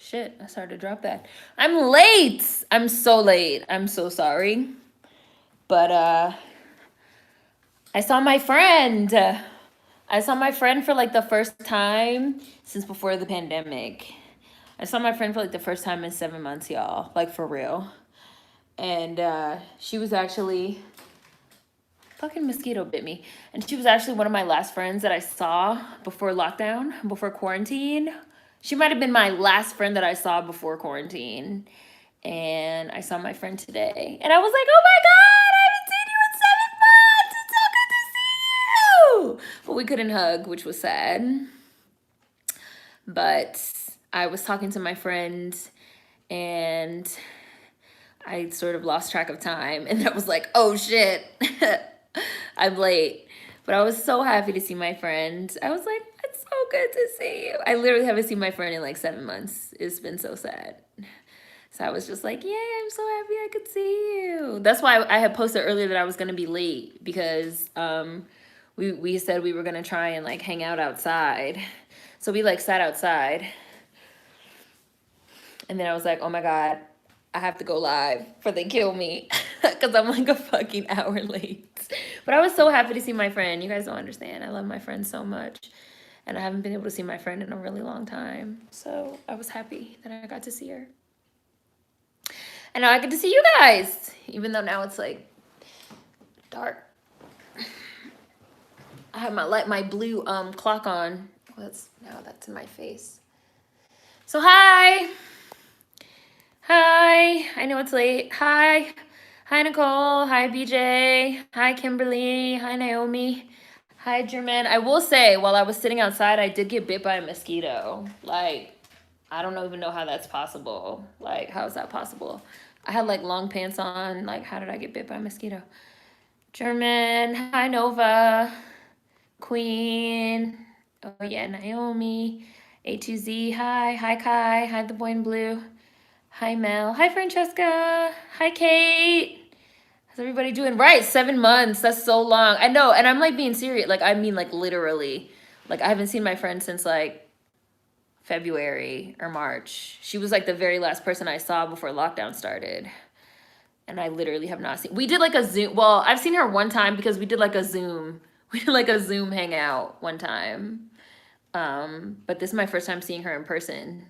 Shit, I started to drop that. I'm late. I'm so late. I'm so sorry. But I saw my friend. I saw my friend for like the first time since before the pandemic. I saw my friend for like the first time in 7 months, y'all. Like for real. And she was actually fucking mosquito bit me. And she was actually one of my last friends that I saw before lockdown, before quarantine. She might have been my last friend that I saw before quarantine. And I saw my friend today. And I was like, oh my God, I haven't seen you in 7 months. It's so good to see you. But we couldn't hug, which was sad. But I was talking to my friend and I sort of lost track of time. And I was like, oh shit, I'm late. But I was so happy to see my friend. I was like, it's so good to see you. I literally haven't seen my friend in like 7 months. It's been so sad. So I was just like, yay, I'm so happy I could see you. That's why I had posted earlier that I was going to be late because we said we were going to try and like hang out outside. So we like sat outside. And then I was like, oh my God, I have to go live for They Kill Me because I'm like a fucking hour late. But I was so happy to see my friend. You guys don't understand. I love my friend so much. And I haven't been able to see my friend in a really long time. So I was happy that I got to see her. And now I get to see you guys, even though now it's like dark. I have my blue clock on. Oh, that's in my face. So hi. Hi. I know it's late. Hi. Hi Nicole. Hi BJ. Hi Kimberly. Hi Naomi. Hi German. I will say, while I was sitting outside, I did get bit by a mosquito. Like, I don't even know how that's possible. Like, how is that possible? I had like long pants on. Like, how did I get bit by a mosquito? German. Hi Nova. Queen. Oh yeah, Naomi. A2Z. Hi. Hi Kai. Hi the boy in blue. Hi Mel. Hi Francesca. Hi Kate. How's everybody doing? Right, 7 months. That's so long. I know, and I'm like being serious. Like I mean, like literally. Like I haven't seen my friend since like February or March. She was like the very last person I saw before lockdown started. And I literally have not seen. We did like a Zoom. Well, I've seen her one time because we did like a Zoom. We did like a Zoom hangout one time. But this is my first time seeing her in person.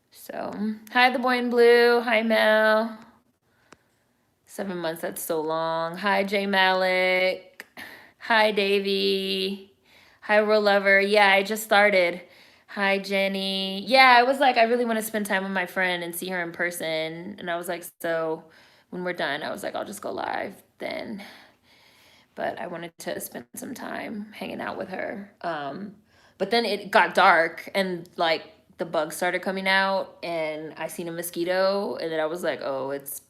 So, hi the boy in blue. Hi Mel. 7 months, that's so long. Hi J Malik. Hi Davy. Hi Real Lover. Yeah, I just started. Hi Jenny. Yeah, I was like, I really want to spend time with my friend and see her in person. And I was like, so when we're done, I was like, I'll just go live then. But I wanted to spend some time hanging out with her. But then it got dark and like the bugs started coming out and I seen a mosquito and then I was like, oh, it's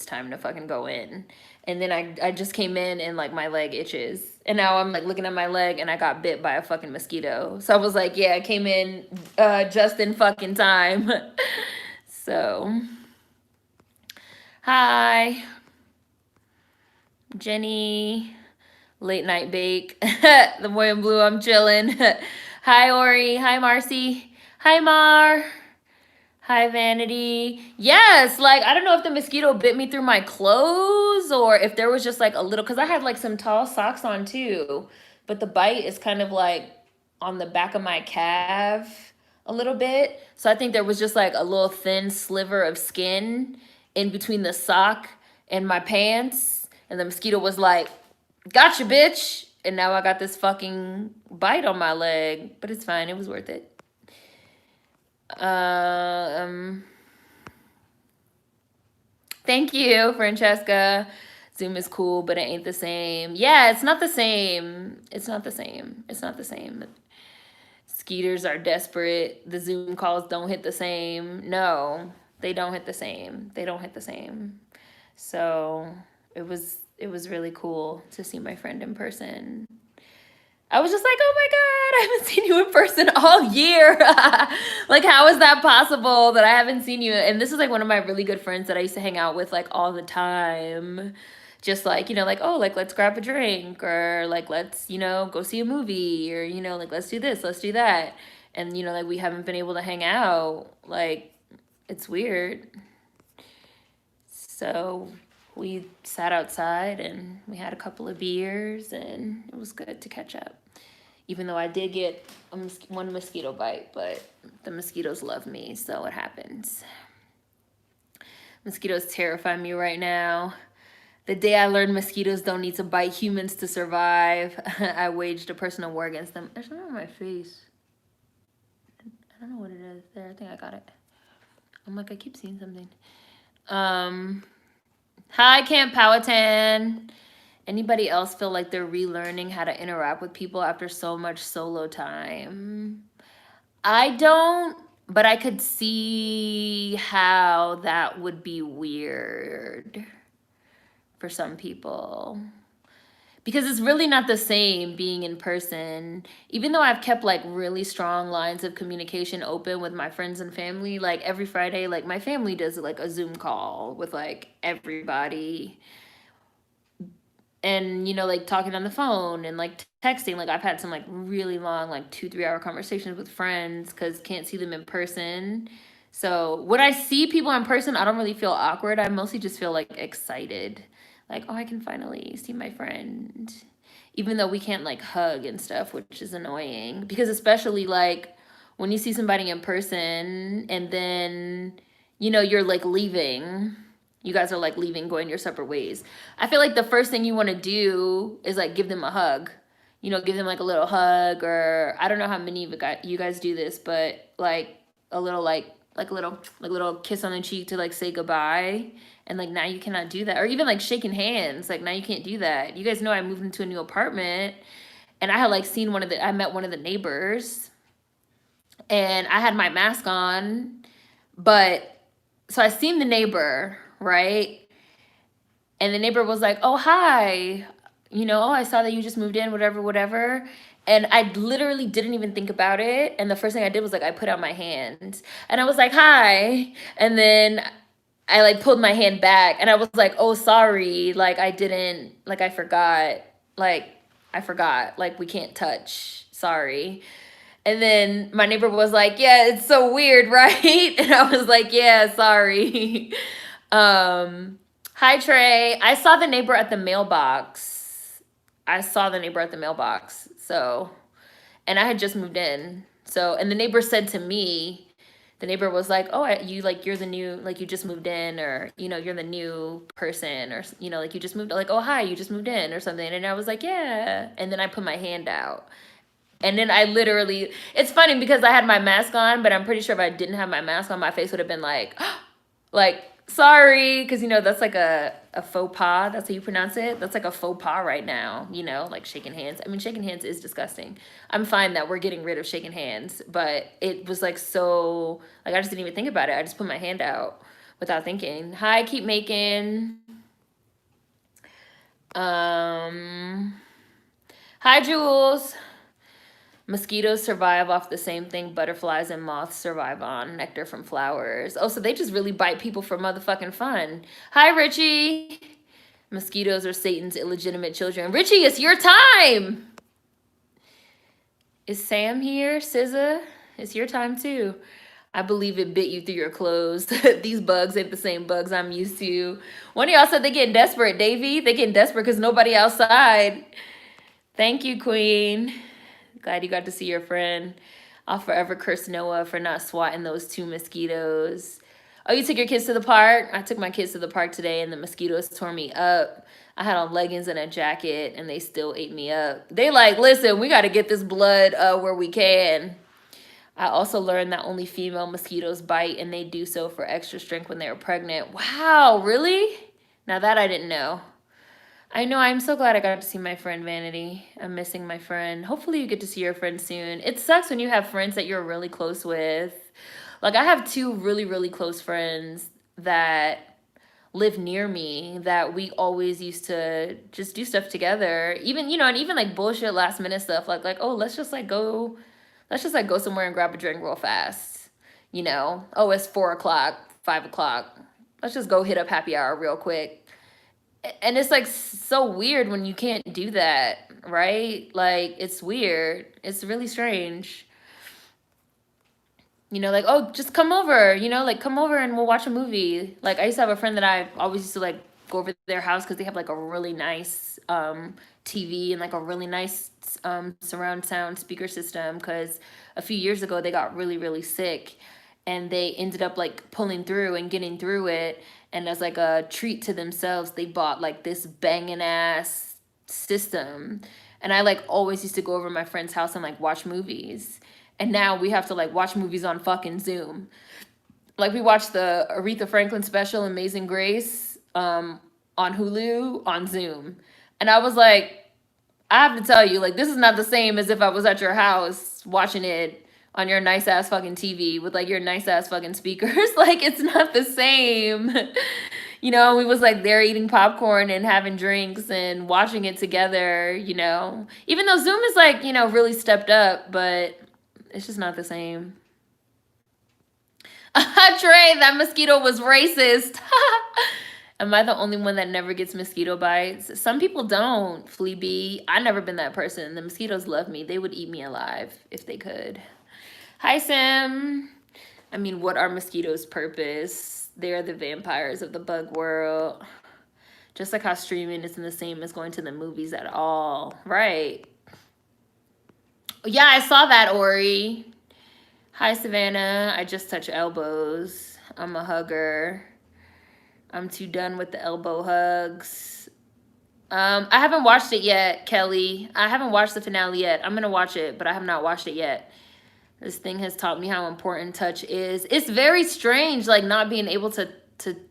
time to fucking go in. And then I just came in and like my leg itches. And now I'm like looking at my leg and I got bit by a fucking mosquito. So I was like, yeah, I came in just in fucking time. So, hi, Jenny. Late night bake. The boy in blue, I'm chilling. Hi, Ori. Hi, Marcy. Hi, Mar. Hi, Vanity. Yes, like, I don't know if the mosquito bit me through my clothes or if there was just like a little, because I had like some tall socks on too, but the bite is kind of like on the back of my calf a little bit. So I think there was just like a little thin sliver of skin in between the sock and my pants. And the mosquito was like, gotcha, bitch. And now I got this fucking bite on my leg, but it's fine. It was worth it. Thank you, Francesca. Zoom is cool, but it ain't the same. Yeah, it's not the same. It's not the same. It's not the same. Skeeters are desperate. The Zoom calls don't hit the same. No, they don't hit the same. They don't hit the same. So it was really cool to see my friend in person. I was just like, oh my God, I haven't seen you in person all year. Like, how is that possible that I haven't seen you? And this is like one of my really good friends that I used to hang out with like all the time. Just like, you know, like, oh, like, let's grab a drink or like, let's, you know, go see a movie or, you know, like, let's do this, let's do that. And, you know, like we haven't been able to hang out. Like, it's weird. So we sat outside and we had a couple of beers and it was good to catch up. Even though I did get one mosquito bite, but the mosquitoes love me, so it happens. Mosquitoes terrify me right now. The day I learned mosquitoes don't need to bite humans to survive, I waged a personal war against them. There's something on my face. I don't know what it is there. I think I got it. I'm like, I keep seeing something. Hi, Camp Powhatan. Anybody else feel like they're relearning how to interact with people after so much solo time? I don't, but I could see how that would be weird for some people. Because it's really not the same being in person. Even though I've kept like really strong lines of communication open with my friends and family, like every Friday, like my family does like a Zoom call with like everybody. And, you know, like talking on the phone and like texting. Like I've had some like really long, like 2-3 hour conversations with friends because can't see them in person. So when I see people in person, I don't really feel awkward. I mostly just feel like excited. Like, oh, I can finally see my friend. Even though we can't like hug and stuff, which is annoying. Because especially like when you see somebody in person and then, you know, you're like leaving. You guys are like leaving, going your separate ways. I feel like the first thing you want to do is like give them a hug. You know, give them like a little hug, or I don't know how many of you guys do this, but like a little like a little kiss on the cheek to like say goodbye. And like now you cannot do that. Or even like shaking hands. Like now you can't do that. You guys know I moved into a new apartment and I had like seen I met one of the neighbors and I had my mask on, but so I seen the neighbor, right? And the neighbor was like, oh, hi. You know, oh, I saw that you just moved in, whatever, whatever. And I literally didn't even think about it. And the first thing I did was like, I put out my hand and I was like, hi. And then I like pulled my hand back and I was like, oh, sorry. Like I didn't, like I forgot. Like we can't touch. Sorry. And then my neighbor was like, yeah, it's so weird, right? And I was like, yeah, sorry. Hi, Trey. I saw the neighbor at the mailbox. So, and I had just moved in. So, and the neighbor said to me, the neighbor was like, oh, you're the new, like you just moved in, or, you know, you're the new person, or, you know, like you just moved, like, oh, hi, you just moved in or something. And I was like, yeah. And then I put my hand out. And then I literally, it's funny because I had my mask on, but I'm pretty sure if I didn't have my mask on, my face would have been like, like, sorry, because, you know, that's like a faux pas. That's how you pronounce it. That's like a faux pas right now, you know, like shaking hands. I mean, shaking hands is disgusting. I'm fine that we're getting rid of shaking hands, but it was like so, like I just didn't even think about it. I just put my hand out without thinking. Hi, keep making. Hi, Jules. Mosquitoes survive off the same thing butterflies and moths survive on, nectar from flowers. Oh, so they just really bite people for motherfucking fun. Hi, Richie. Mosquitoes are Satan's illegitimate children. Richie, it's your time. Is Sam here? SZA? It's your time too. I believe it bit you through your clothes. These bugs ain't the same bugs I'm used to. One of y'all said they getting desperate, Davey. They getting desperate because nobody outside. Thank you, Queen. Glad you got to see your friend. I'll forever curse Noah for not swatting those 2 mosquitoes. Oh, you took your kids to the park? I took my kids to the park today and the mosquitoes tore me up. I had on leggings and a jacket and they still ate me up. They like, listen, we got to get this blood where we can. I also learned that only female mosquitoes bite and they do so for extra strength when they are pregnant. Wow, really? Now that I didn't know. I know. I'm so glad I got to see my friend Vanity. I'm missing my friend. Hopefully you get to see your friend soon. It sucks when you have friends that you're really close with. Like I have 2 really, really close friends that live near me that we always used to just do stuff together. Even, you know, and even like bullshit last minute stuff like, oh, let's just go somewhere and grab a drink real fast. You know, oh, it's 4 o'clock, 5 o'clock. Let's just go hit up happy hour real quick. And it's like so weird when you can't do that, right? Like it's weird. It's really strange. You know, like, oh, just come over, you know, like come over and we'll watch a movie. Like I used to have a friend that I always used to like go over to their house because they have like a really nice TV and like a really nice surround sound speaker system, because a few years ago they got really, really sick and they ended up like pulling through and getting through it. And as like a treat to themselves, they bought like this banging ass system. And I like always used to go over to my friend's house and like watch movies. And now we have to like watch movies on fucking Zoom. Like we watched the Aretha Franklin special Amazing Grace on Hulu on Zoom. And I was like, I have to tell you, like, this is not the same as if I was at your house watching it on your nice ass fucking TV with like your nice ass fucking speakers. Like, it's not the same. You know, we was like there eating popcorn and having drinks and watching it together, you know. Even though Zoom is like, you know, really stepped up, but it's just not the same. Trey, that mosquito was racist. Am I the only one that never gets mosquito bites? Some people don't, Flea Bee. I've never been that person. The mosquitoes love me. They would eat me alive if they could. Hi, Sim. I mean, what are mosquitoes' purpose? They're the vampires of the bug world. Just like how streaming isn't the same as going to the movies at all. Right. Yeah, I saw that, Ori. Hi, Savannah. I just touch elbows. I'm a hugger. I'm too done with the elbow hugs. I haven't watched it yet, Kelly. I haven't watched the finale yet. I'm gonna watch it, but I have not watched it yet. This thing has taught me how important touch is. It's very strange, like not being able to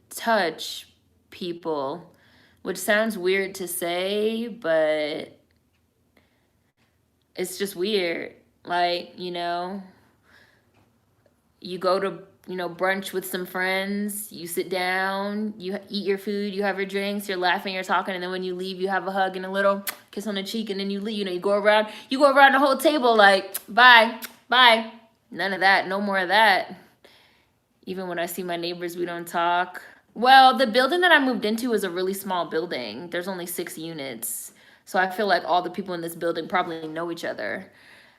touch people, which sounds weird to say, but it's just weird. Like, you know, you go to, you know, brunch with some friends, you sit down, you eat your food, you have your drinks, you're laughing, you're talking, and then when you leave, you have a hug and a little kiss on the cheek, and then you leave. You know, you go around the whole table like, bye, bye. None of that, no more of that. Even when I see my neighbors, we don't talk. Well, the building that I moved into is a really small building. There's only 6 units. So I feel like all the people in this building probably know each other.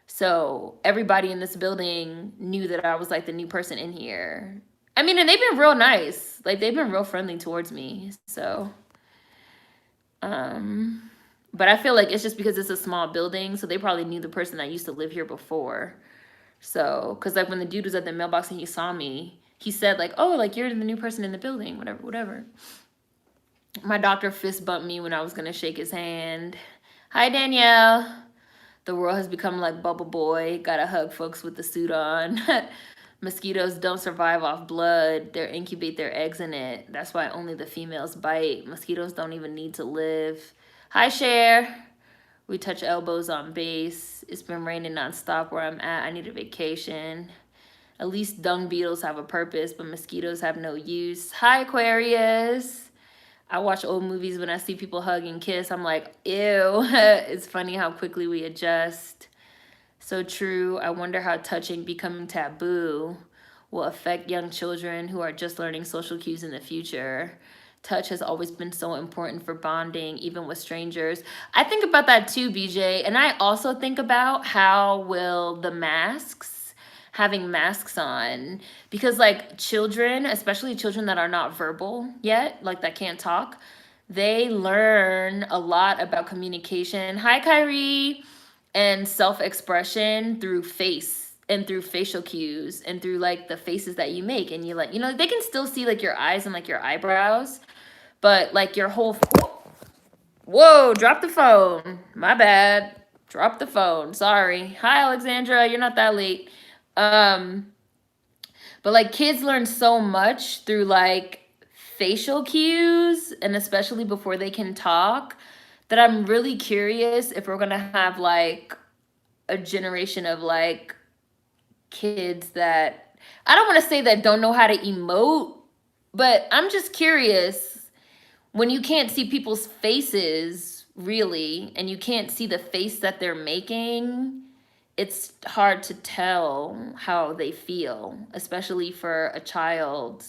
So everybody in this building knew that I was like the new person in here. I mean, and they've been real nice. Like they've been real friendly towards me. So, but I feel like it's just because it's a small building. So they probably knew the person that used to live here before. So, cause like when the dude was at the mailbox and he saw me, he said like, oh, like you're the new person in the building, whatever. My doctor fist bumped me when I was gonna shake his hand. Hi, Danielle. The world has become like Bubble Boy. Gotta hug folks with the suit on. Mosquitoes don't survive off blood. They incubate their eggs in it. That's why only the females bite. Mosquitoes don't even need to live. Hi, Cher. We touch elbows on base. It's been raining nonstop where I'm at. I need a vacation. At least dung beetles have a purpose, but mosquitoes have no use. Hi, Aquarius. I watch old movies when I see people hug and kiss. I'm like, ew. It's funny how quickly we adjust. So true. I wonder how touching becoming taboo will affect young children who are just learning social cues in the future. Touch has always been so important for bonding, even with strangers. I think about that too, BJ. And I also think about how will the masks, having masks on, because like children, especially children that are not verbal yet, like that can't talk, they learn a lot about communication. Hi, Kyrie. And self-expression through face and through facial cues and through like the faces that you make. And you like, you know, they can still see like your eyes and like your eyebrows, but like your whole, whoa, drop the phone. My bad. Drop the phone. Sorry. Hi, Alexandra. You're not that late. But like kids learn so much through like facial cues, and especially before they can talk, that I'm really curious if we're gonna have like a generation of like kids that, I don't want to say that don't know how to emote, but I'm just curious, when you can't see people's faces really, and you can't see the face that they're making, it's hard to tell how they feel, especially for a child,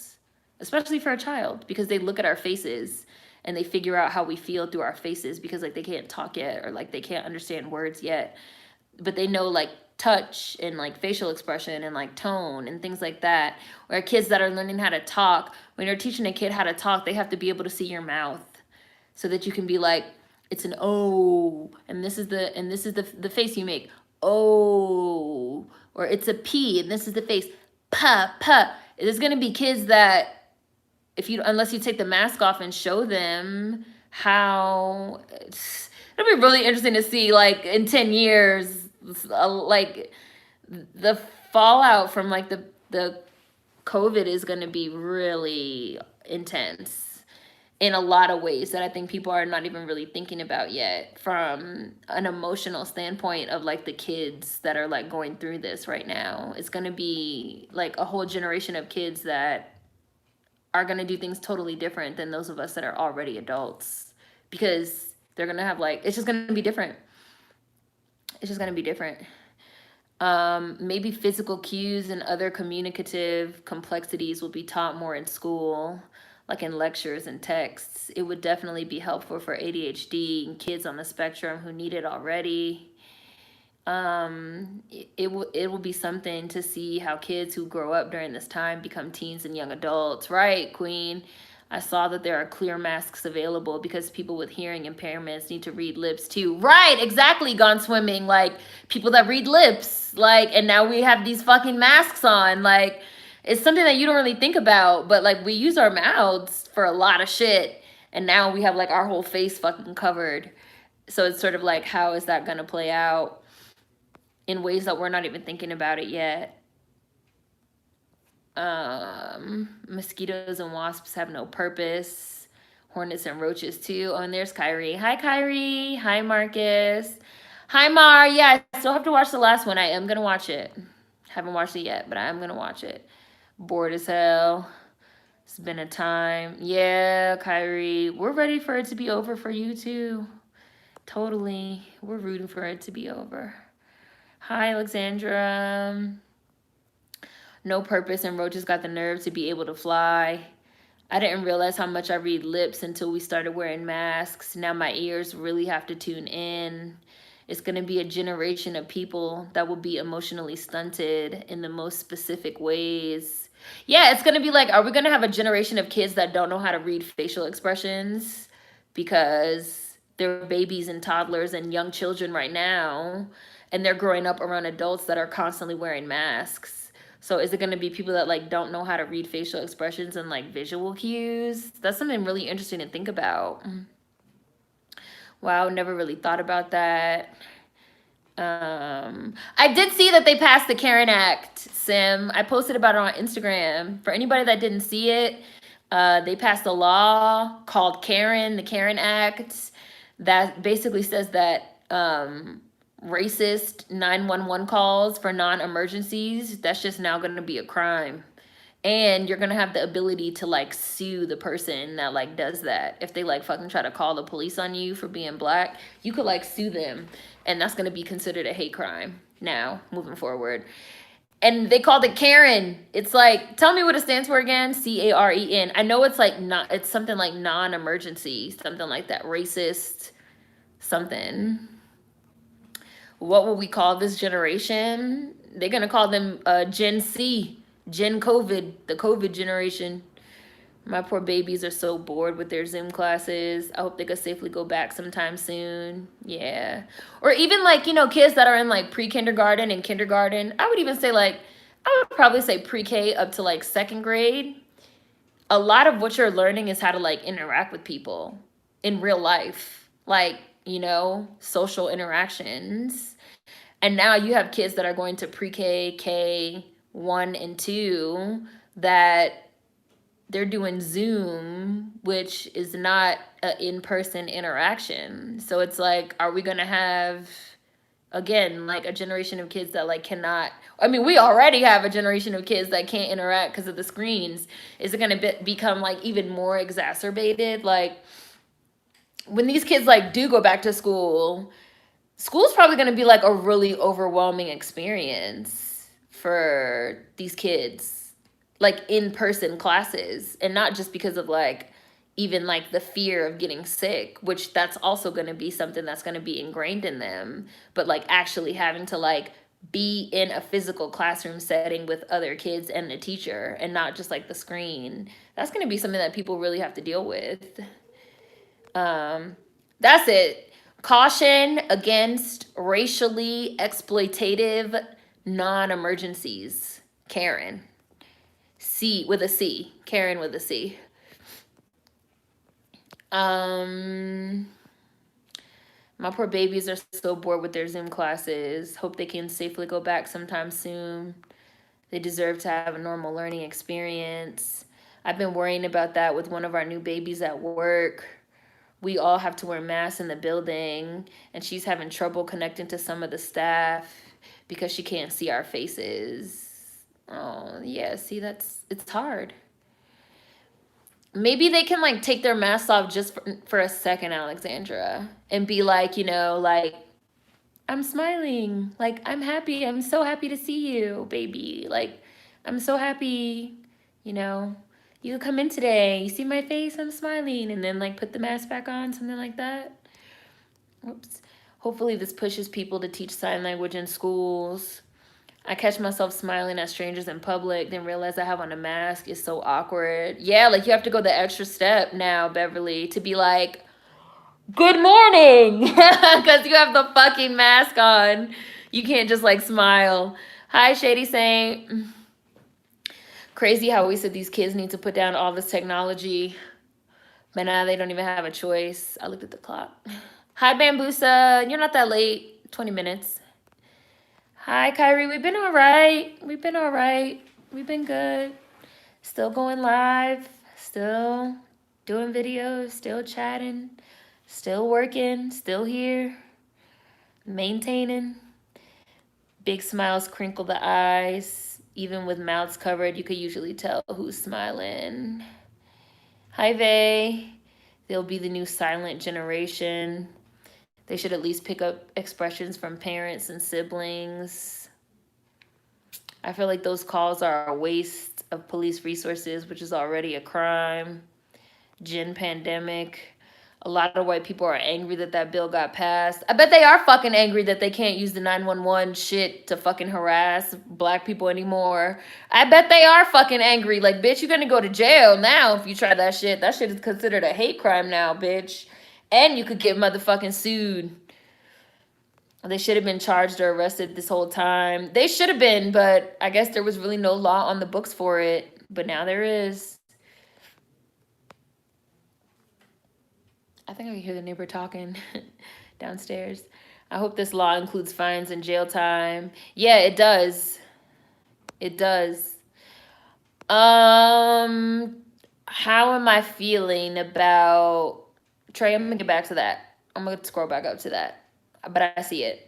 because they look at our faces and they figure out how we feel through our faces, because like they can't talk yet, or like they can't understand words yet, but they know like touch and like facial expression and like tone and things like that. Or kids that are learning how to talk, when you're teaching a kid how to talk, they have to be able to see your mouth so that you can be like, it's an O, and this is the face you make, O. Or it's a P, and this is the face, pa pa. There's gonna be kids that, if you, unless you take the mask off and show them how, it'll be really interesting to see, like, in 10 years, like, the fallout from, like, the COVID is going to be really intense in a lot of ways that I think people are not even really thinking about yet, from an emotional standpoint of like the kids that are like going through this right now. It's going to be like a whole generation of kids that are going to do things totally different than those of us that are already adults, because they're going to have like, it's just going to be different. It's just going to be different. Maybe physical cues and other communicative complexities will be taught more in school, like in lectures and texts. It would definitely be helpful for ADHD and kids on the spectrum who need it already. It will be something to see how kids who grow up during this time become teens and young adults. Right, Queen? I saw that there are clear masks available because people with hearing impairments need to read lips too. Right, exactly, Gone Swimming. Like, people that read lips. Like, and now we have these fucking masks on. Like, it's something that you don't really think about, but like, we use our mouths for a lot of shit. And now we have like our whole face fucking covered. So it's sort of like, how is that going to play out in ways that we're not even thinking about it yet? Mosquitoes and wasps have no purpose. Hornets and roaches too. Oh, and there's Kyrie. Hi, Kyrie. Hi, Marcus. Hi, Mar. Yeah, I still have to watch the last one. I am gonna watch it. Haven't watched it yet, but I am gonna watch it. Bored as hell. It's been a time. Yeah, Kyrie. We're ready for it to be over for you too. Totally. We're rooting for it to be over. Hi, Alexandra. No purpose, and roaches got the nerve to be able to fly. I didn't realize how much I read lips until we started wearing masks. Now my ears really have to tune in. It's going to be a generation of people that will be emotionally stunted in the most specific ways. Yeah, it's going to be like, are we going to have a generation of kids that don't know how to read facial expressions because they're babies and toddlers and young children right now, and they're growing up around adults that are constantly wearing masks? So is it going to be people that like don't know how to read facial expressions and like visual cues? That's something really interesting to think about. Wow, never really thought about that. I did see that they passed the Karen Act, Sim. I posted about it on Instagram. For anybody that didn't see it, they passed a law called Karen, the Karen Act, that basically says that racist 911 calls for non-emergencies, that's just now going to be a crime. And you're going to have the ability to like sue the person that like does that. If they like fucking try to call the police on you for being black, you could like sue them, and that's going to be considered a hate crime now moving forward. And they called it Karen. It's like, tell me what it stands for again. CAREN. I know it's like not, it's something like non-emergency, something like that. Racist something. What will we call this generation? They're going to call them Gen C, Gen COVID, the COVID generation. My poor babies are so bored with their Zoom classes. I hope they could safely go back sometime soon. Yeah. Or even like, you know, kids that are in like pre-kindergarten and kindergarten. I would even say like, I would probably say pre-K up to like second grade. A lot of what you're learning is how to like interact with people in real life. Like, you know, social interactions. And now you have kids that are going to pre-K, K1 and 2 that they're doing Zoom, which is not an in-person interaction. So it's like, are we going to have, again, like a generation of kids that like cannot, I mean, we already have a generation of kids that can't interact because of the screens. Is it going to become like even more exacerbated? Like, when these kids like do go back to school, school's probably going to be like a really overwhelming experience for these kids, like in-person classes, and not just because of like even like the fear of getting sick, which that's also going to be something that's going to be ingrained in them, but like actually having to like be in a physical classroom setting with other kids and the teacher and not just like the screen. That's going to be something that people really have to deal with. That's it. Caution against racially exploitative non-emergencies. Karen. C with a C. Karen with a C. My poor babies are so bored with their Zoom classes. Hope they can safely go back sometime soon. They deserve to have a normal learning experience. I've been worrying about that with one of our new babies at work. We all have to wear masks in the building, and she's having trouble connecting to some of the staff because she can't see our faces. Oh, yeah, see, it's hard. Maybe they can like take their masks off just for a second, Alexandra, and be like, like, I'm smiling. Like, I'm happy. I'm so happy to see you, baby. Like, I'm so happy, you know. You come in today. You see my face? I'm smiling. And then, like, put the mask back on, something like that. Whoops. Hopefully, this pushes people to teach sign language in schools. I catch myself smiling at strangers in public, then realize I have on a mask. It's so awkward. Yeah, like, you have to go the extra step now, Beverly, to be like, good morning, because you have the fucking mask on. You can't just like smile. Hi, Shady Saint. Crazy how we said these kids need to put down all this technology, but now they don't even have a choice. I looked at the clock. Hi, Bambusa. You're not that late. 20 minutes. Hi, Kyrie. We've been all right. We've been good. Still going live. Still doing videos. Still chatting. Still working. Still here. Maintaining. Big smiles crinkle the eyes. Even with mouths covered, you could usually tell who's smiling. Hi, Vay. They'll be the new silent generation. They should at least pick up expressions from parents and siblings. I feel like those calls are a waste of police resources, which is already a crime. Gen pandemic. A lot of white people are angry that bill got passed. I bet they are fucking angry that they can't use the 911 shit to fucking harass black people anymore. I bet they are fucking angry. Like, bitch, you're gonna go to jail now if you try that shit. That shit is considered a hate crime now, bitch. And you could get motherfucking sued. They should have been charged or arrested this whole time. They should have been, but I guess there was really no law on the books for it. But now there is. I think I can hear the neighbor talking downstairs. I hope this law includes fines and jail time. Yeah, it does. It does. How am I feeling about Trey? I'm gonna get back to that. I'm gonna scroll back up to that. But I see it.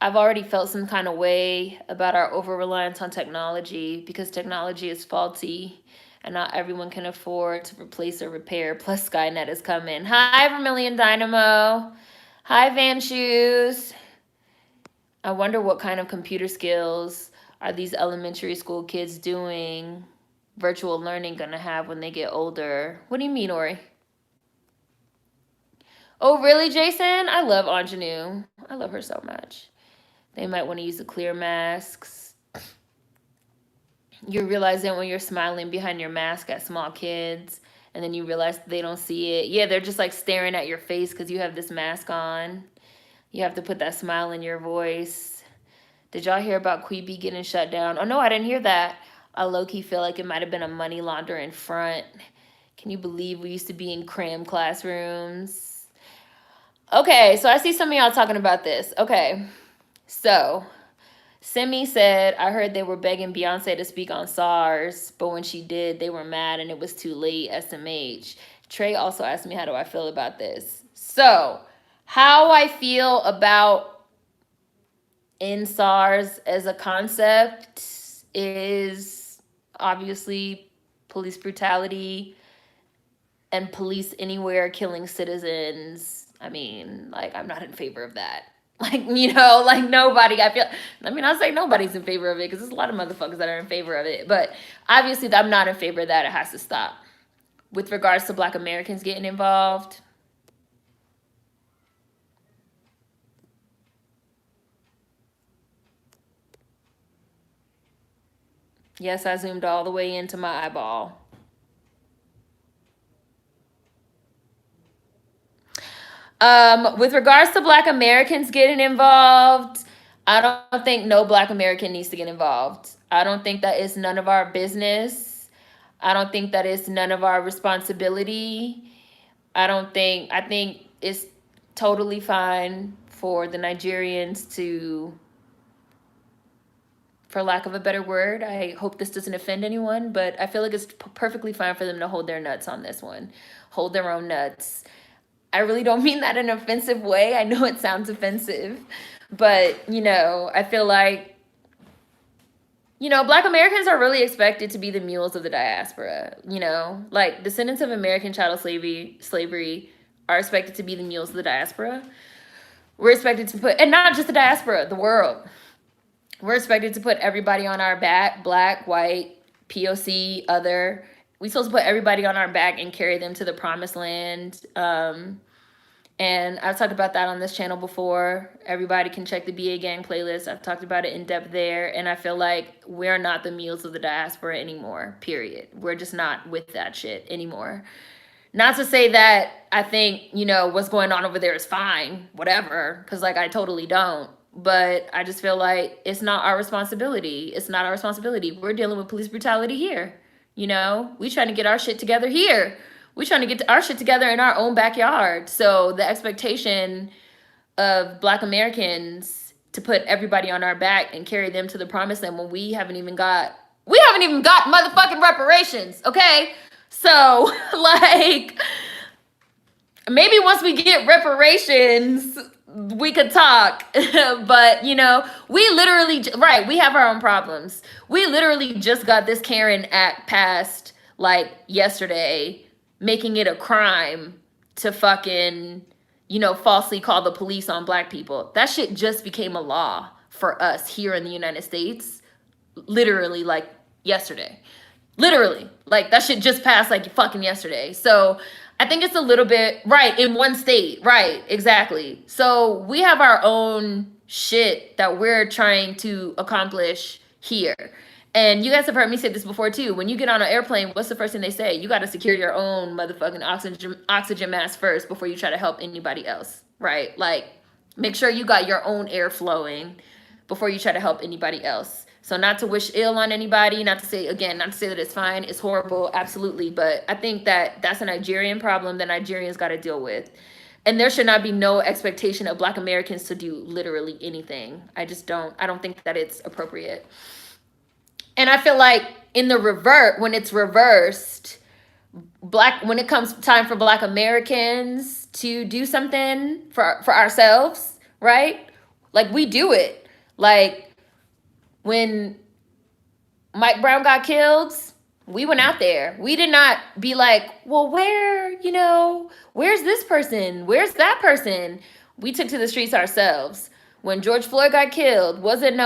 I've already felt some kind of way about our over-reliance on technology because technology is faulty and not everyone can afford to replace or repair. Plus, Skynet is coming. Hi, Vermilion Dynamo. Hi, Van Shoes. I wonder what kind of computer skills are these elementary school kids doing virtual learning going to have when they get older? What do you mean, Ori? Oh, really, Jason? I love Ingenue. I love her so much. They might want to use the clear masks. You realize that when you're smiling behind your mask at small kids, and then you realize they don't see it. Yeah, they're just like staring at your face because you have this mask on. You have to put that smile in your voice. Did y'all hear about Queeby getting shut down? Oh, no, I didn't hear that. I low-key feel like it might have been a money laundering front. Can you believe we used to be in cram classrooms? Okay, so I see some of y'all talking about this. Okay, so Simi said, I heard they were begging Beyonce to speak on SARS, but when she did, they were mad and it was too late, SMH. Trey also asked me, how do I feel about this? So, how I feel about in SARS as a concept is obviously police brutality and police anywhere killing citizens. I mean, like, I'm not in favor of that. Like, like nobody, I'll say nobody's in favor of it because there's a lot of motherfuckers that are in favor of it. But obviously, I'm not in favor of that. It has to stop. With regards to Black Americans getting involved, Yes, I zoomed all the way into my eyeball. With regards to Black Americans getting involved, I don't think no Black American needs to get involved. I don't think that is none of our business. I don't think that is none of our responsibility. I think it's totally fine for the Nigerians to, for lack of a better word, I hope this doesn't offend anyone, but I feel like it's perfectly fine for them to hold their nuts on this one, hold their own nuts. I really don't mean that in an offensive way. I know it sounds offensive, but I feel like Black Americans are really expected to be the mules of the diaspora. Like descendants of American chattel slavery are expected to be the mules of the diaspora. We're expected to put, and not just the diaspora, the world. We're expected to put everybody on our back, Black, white, POC, other. We're supposed to put everybody on our back and carry them to the promised land. And I've talked about that on this channel before. Everybody can check the BA Gang playlist. I've talked about it in depth there. And I feel like we're not the mules of the diaspora anymore, period. We're just not with that shit anymore. Not to say that I think, what's going on over there is fine, whatever, because I totally don't. But I just feel like it's not our responsibility. It's not our responsibility. We're dealing with police brutality here. We trying to get our shit together here. We trying to get our shit together in our own backyard. So the expectation of Black Americans to put everybody on our back and carry them to the promised land when we haven't even got motherfucking reparations, okay? So maybe once we get reparations, we could talk. But we literally, right, we have our own problems. We literally just got this Karen Act passed yesterday, making it a crime to fucking falsely call the police on Black people. That shit just became a law for us here in the United States literally yesterday. Literally, that shit just passed fucking yesterday. So I think it's a little bit, right, in one state. Right, exactly. So we have our own shit that we're trying to accomplish here. And you guys have heard me say this before too. When you get on an airplane, what's the first thing they say? You got to secure your own motherfucking oxygen mask first before you try to help anybody else, right? Make sure you got your own air flowing before you try to help anybody else. So not to wish ill on anybody, not to say that it's fine, it's horrible, absolutely. But I think that that's a Nigerian problem that Nigerians got to deal with. And there should not be no expectation of Black Americans to do literally anything. I don't think that it's appropriate. And I feel like when it's reversed, when it comes time for Black Americans to do something for ourselves, right? We do it. When Mike Brown got killed, we went out there. We did not be well, where's this person? Where's that person? We took to the streets ourselves. When George Floyd got killed, wasn't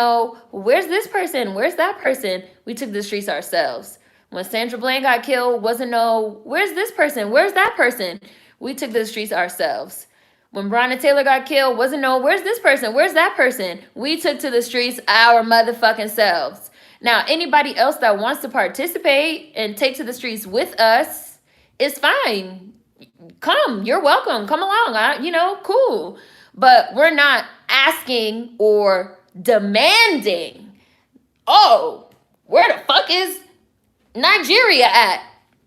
where's this person? Where's that person? We took to the streets ourselves. When Sandra Bland got killed, wasn't where's this person? Where's that person? We took to the streets ourselves. When Breonna Taylor got killed, wasn't where's this person? Where's that person? We took to the streets our motherfucking selves. Now, anybody else that wants to participate and take to the streets with us is fine. Come, you're welcome. Come along. Cool. But we're not asking or demanding, where the fuck is Nigeria at?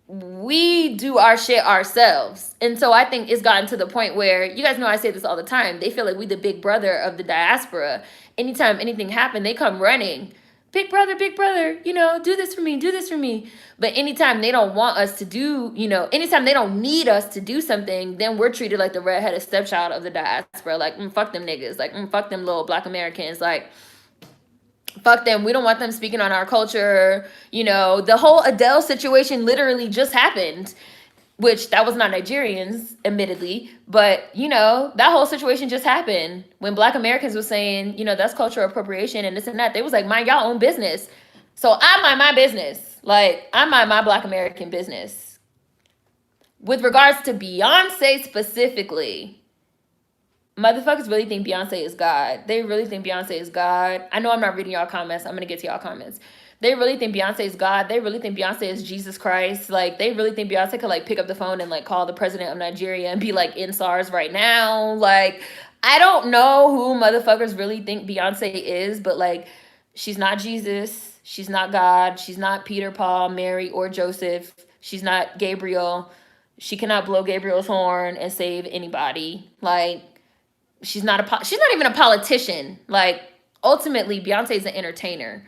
We do our shit ourselves. And so I think it's gotten to the point where, you guys know I say this all the time, they feel like we the big brother of the diaspora. Anytime anything happened, they come running. Big brother, do this for me, do this for me. But anytime they don't want us to do, anytime they don't need us to do something, then we're treated like the redheaded stepchild of the diaspora. Fuck them niggas. Fuck them little Black Americans. Fuck them. We don't want them speaking on our culture. The whole Adele situation literally just happened, which that was not Nigerians, admittedly. But, that whole situation just happened when Black Americans was saying, that's cultural appropriation and this and that. They was like, mind y'all own business. So I mind my business. I mind my Black American business. With regards to Beyonce specifically, motherfuckers really think Beyonce is God. They really think Beyonce is God. I know I'm not reading y'all comments. I'm going to get to y'all comments. They really think Beyonce is God. They really think Beyonce is Jesus Christ. Like, they really think Beyonce could, like, pick up the phone and, like, call the president of Nigeria and be, like, in SARS right now. Like, I don't know who motherfuckers really think Beyonce is, but, like, she's not Jesus. She's not God. She's not Peter, Paul, Mary, or Joseph. She's not Gabriel. She cannot blow Gabriel's horn and save anybody. Like, she's not even a politician. Like, ultimately, Beyonce is an entertainer.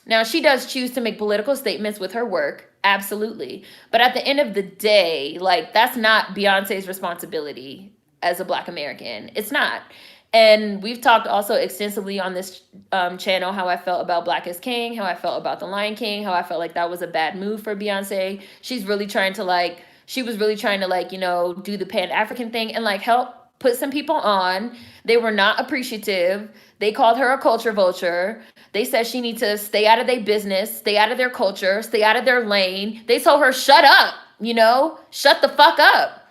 Now, she does choose to make political statements with her work, absolutely. But at the end of the day, like, that's not Beyonce's responsibility as a Black American. It's not. And we've talked also extensively on this channel how I felt about Black is King, how I felt about The Lion King, how I felt like that was a bad move for Beyonce. She was really trying to, like, you know, do the Pan-African thing and, like, help put some people on. They were not appreciative. They called her a culture vulture. They said she needs to stay out of their business, stay out of their culture, stay out of their lane. They told her, shut up, you know, shut the fuck up.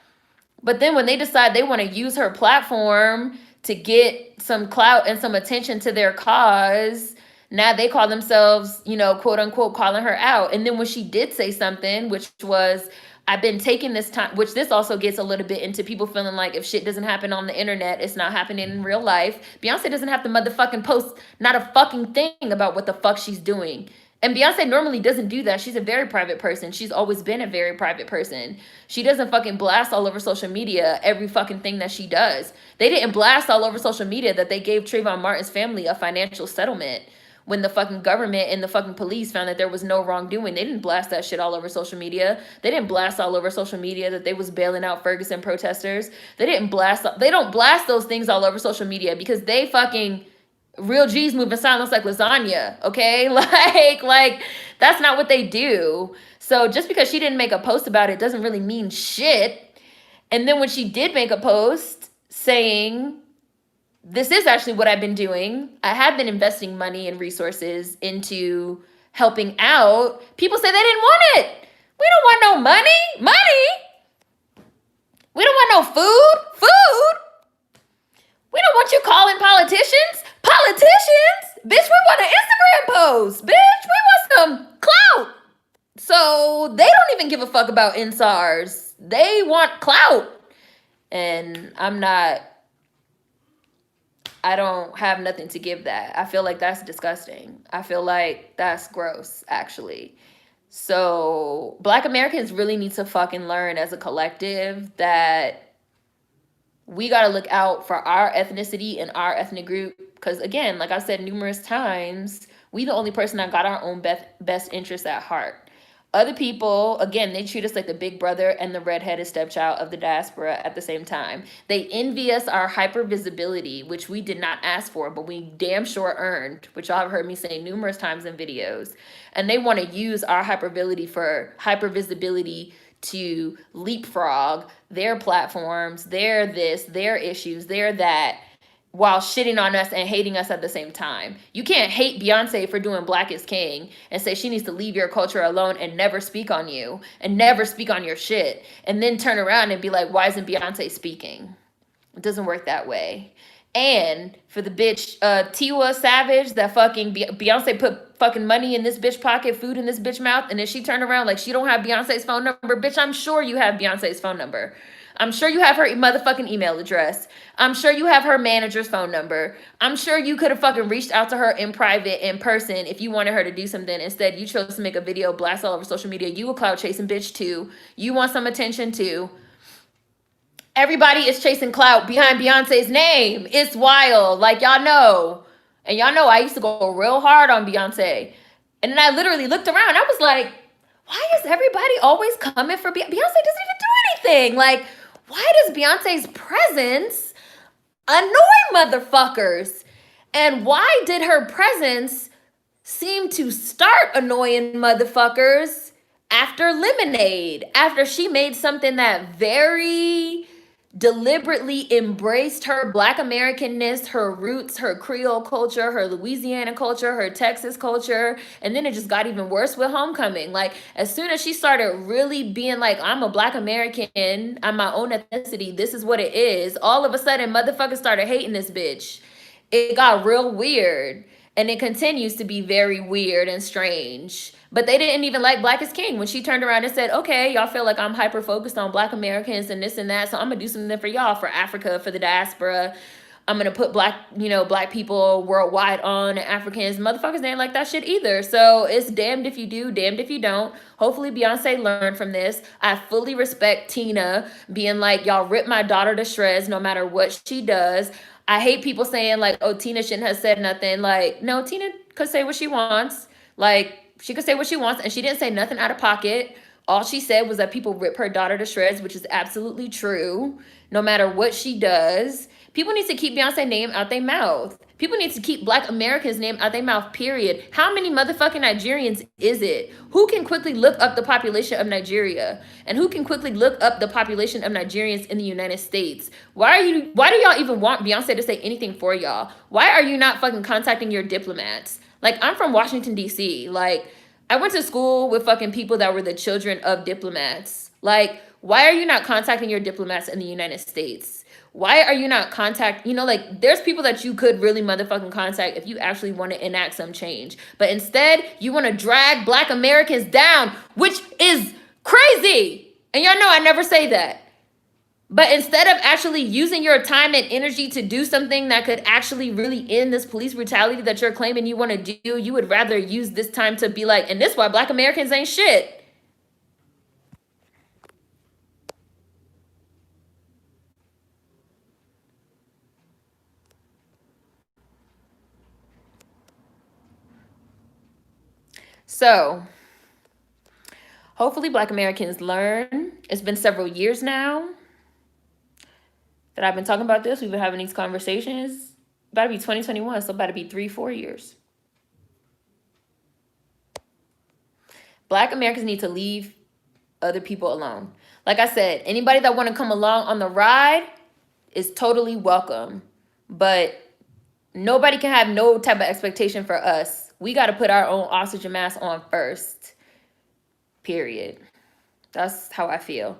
But then when they decide they want to use her platform to get some clout and some attention to their cause, now they call themselves, you know, quote unquote, calling her out. And then when she did say something, which was, I've been taking this time, which this also gets a little bit into people feeling like if shit doesn't happen on the internet, it's not happening in real life. Beyonce doesn't have to motherfucking post not a fucking thing about what the fuck she's doing. And Beyonce normally doesn't do that. She's a very private person. She's always been a very private person. She doesn't fucking blast all over social media every fucking thing that she does. They didn't blast all over social media that they gave Trayvon Martin's family a financial settlement when the fucking government and the fucking police found that there was no wrongdoing. They didn't blast that shit all over social media. They didn't blast all over social media that they was bailing out Ferguson protesters. They don't blast those things all over social media because they fucking real G's move in silence like lasagna, okay? Like that's not what they do. So just because she didn't make a post about it doesn't really mean shit. And then when she did make a post saying, this is actually what I've been doing, I have been investing money and resources into helping out, people say they didn't want it. We don't want no money. We don't want no food. We don't want you calling politicians. Bitch, we want an Instagram post. Bitch, we want some clout. So they don't even give a fuck about NSARS. They want clout. And I don't have nothing to give that. I feel like that's disgusting. I feel like that's gross, actually. So Black Americans really need to fucking learn as a collective that we got to look out for our ethnicity and our ethnic group. Because again, like I've said numerous times, we the only person that got our own best interests at heart. Other people, again, they treat us like the big brother and the redheaded stepchild of the diaspora at the same time. They envy us our hyper visibility, which we did not ask for, but we damn sure earned, which y'all have heard me say numerous times in videos. And they want to use our hyper visibility to leapfrog their platforms, their this, their issues, their that, while shitting on us and hating us at the same time. You can't hate Beyonce for doing Black is King and say she needs to leave your culture alone and never speak on you and never speak on your shit, and then turn around and be like, why isn't Beyonce speaking? It doesn't work that way. And for the bitch Tiwa Savage, that fucking Beyonce put fucking money in this bitch pocket, food in this bitch mouth, and then she turned around like she don't have Beyonce's phone number. Bitch, I'm sure you have Beyonce's phone number. I'm sure you have her motherfucking email address. I'm sure you have her manager's phone number. I'm sure you could have fucking reached out to her in private, in person, if you wanted her to do something. Instead, you chose to make a video, blast all over social media. You a clout chasing bitch too. You want some attention too. Everybody is chasing clout behind Beyonce's name. It's wild, like y'all know. And y'all know I used to go real hard on Beyonce. And then I literally looked around. I was like, why is everybody always coming for Beyonce? Beyonce doesn't even do anything. Like, why does Beyonce's presence annoy motherfuckers? And why did her presence seem to start annoying motherfuckers after Lemonade? After she made something that very deliberately embraced her Black Americanness, her roots, her Creole culture, her Louisiana culture, her Texas culture. And then it just got even worse with Homecoming. Like, as soon as she started really being like, I'm a Black American, I'm my own ethnicity, this is what it is, all of a sudden motherfuckers started hating this bitch. It got real weird. And it continues to be very weird and strange. But they didn't even like Black is King when she turned around and said, okay, y'all feel like I'm hyper focused on Black Americans and this and that. So I'm going to do something for y'all, for Africa, for the diaspora. I'm going to put Black people worldwide on, and Africans. Motherfuckers didn't like that shit either. So it's damned if you do, damned if you don't. Hopefully Beyonce learned from this. I fully respect Tina being like, y'all rip my daughter to shreds no matter what she does. I hate people saying like, oh, Tina shouldn't have said nothing. Like, no, Tina could say what she wants. Like, she could say what she wants, and she didn't say nothing out of pocket. All she said was that people rip her daughter to shreds, which is absolutely true, no matter what she does. People need to keep Beyonce's name out their mouth. People need to keep Black Americans' name out their mouth, period. How many motherfucking Nigerians is it? Who can quickly look up the population of Nigeria? And who can quickly look up the population of Nigerians in the United States? Why do y'all even want Beyonce to say anything for y'all? Why are you not fucking contacting your diplomats? Like, I'm from Washington, D.C. Like, I went to school with fucking people that were the children of diplomats. Like, why are you not contacting your diplomats in the United States? Why are you not like, there's people that you could really motherfucking contact if you actually want to enact some change. But instead, you want to drag Black Americans down, which is crazy. And y'all know I never say that. But instead of actually using your time and energy to do something that could actually really end this police brutality that you're claiming you want to do, you would rather use this time to be like, and this is why Black Americans ain't shit. So, hopefully Black Americans learn. It's been several years now that I've been talking about this. We've been having these conversations. About to be 2021, so about to be 3-4 years. Black Americans need to leave other people alone. Like I said, anybody that want to come along on the ride is totally welcome. But nobody can have no type of expectation for us. We got to put our own oxygen mask on first. Period. That's how I feel.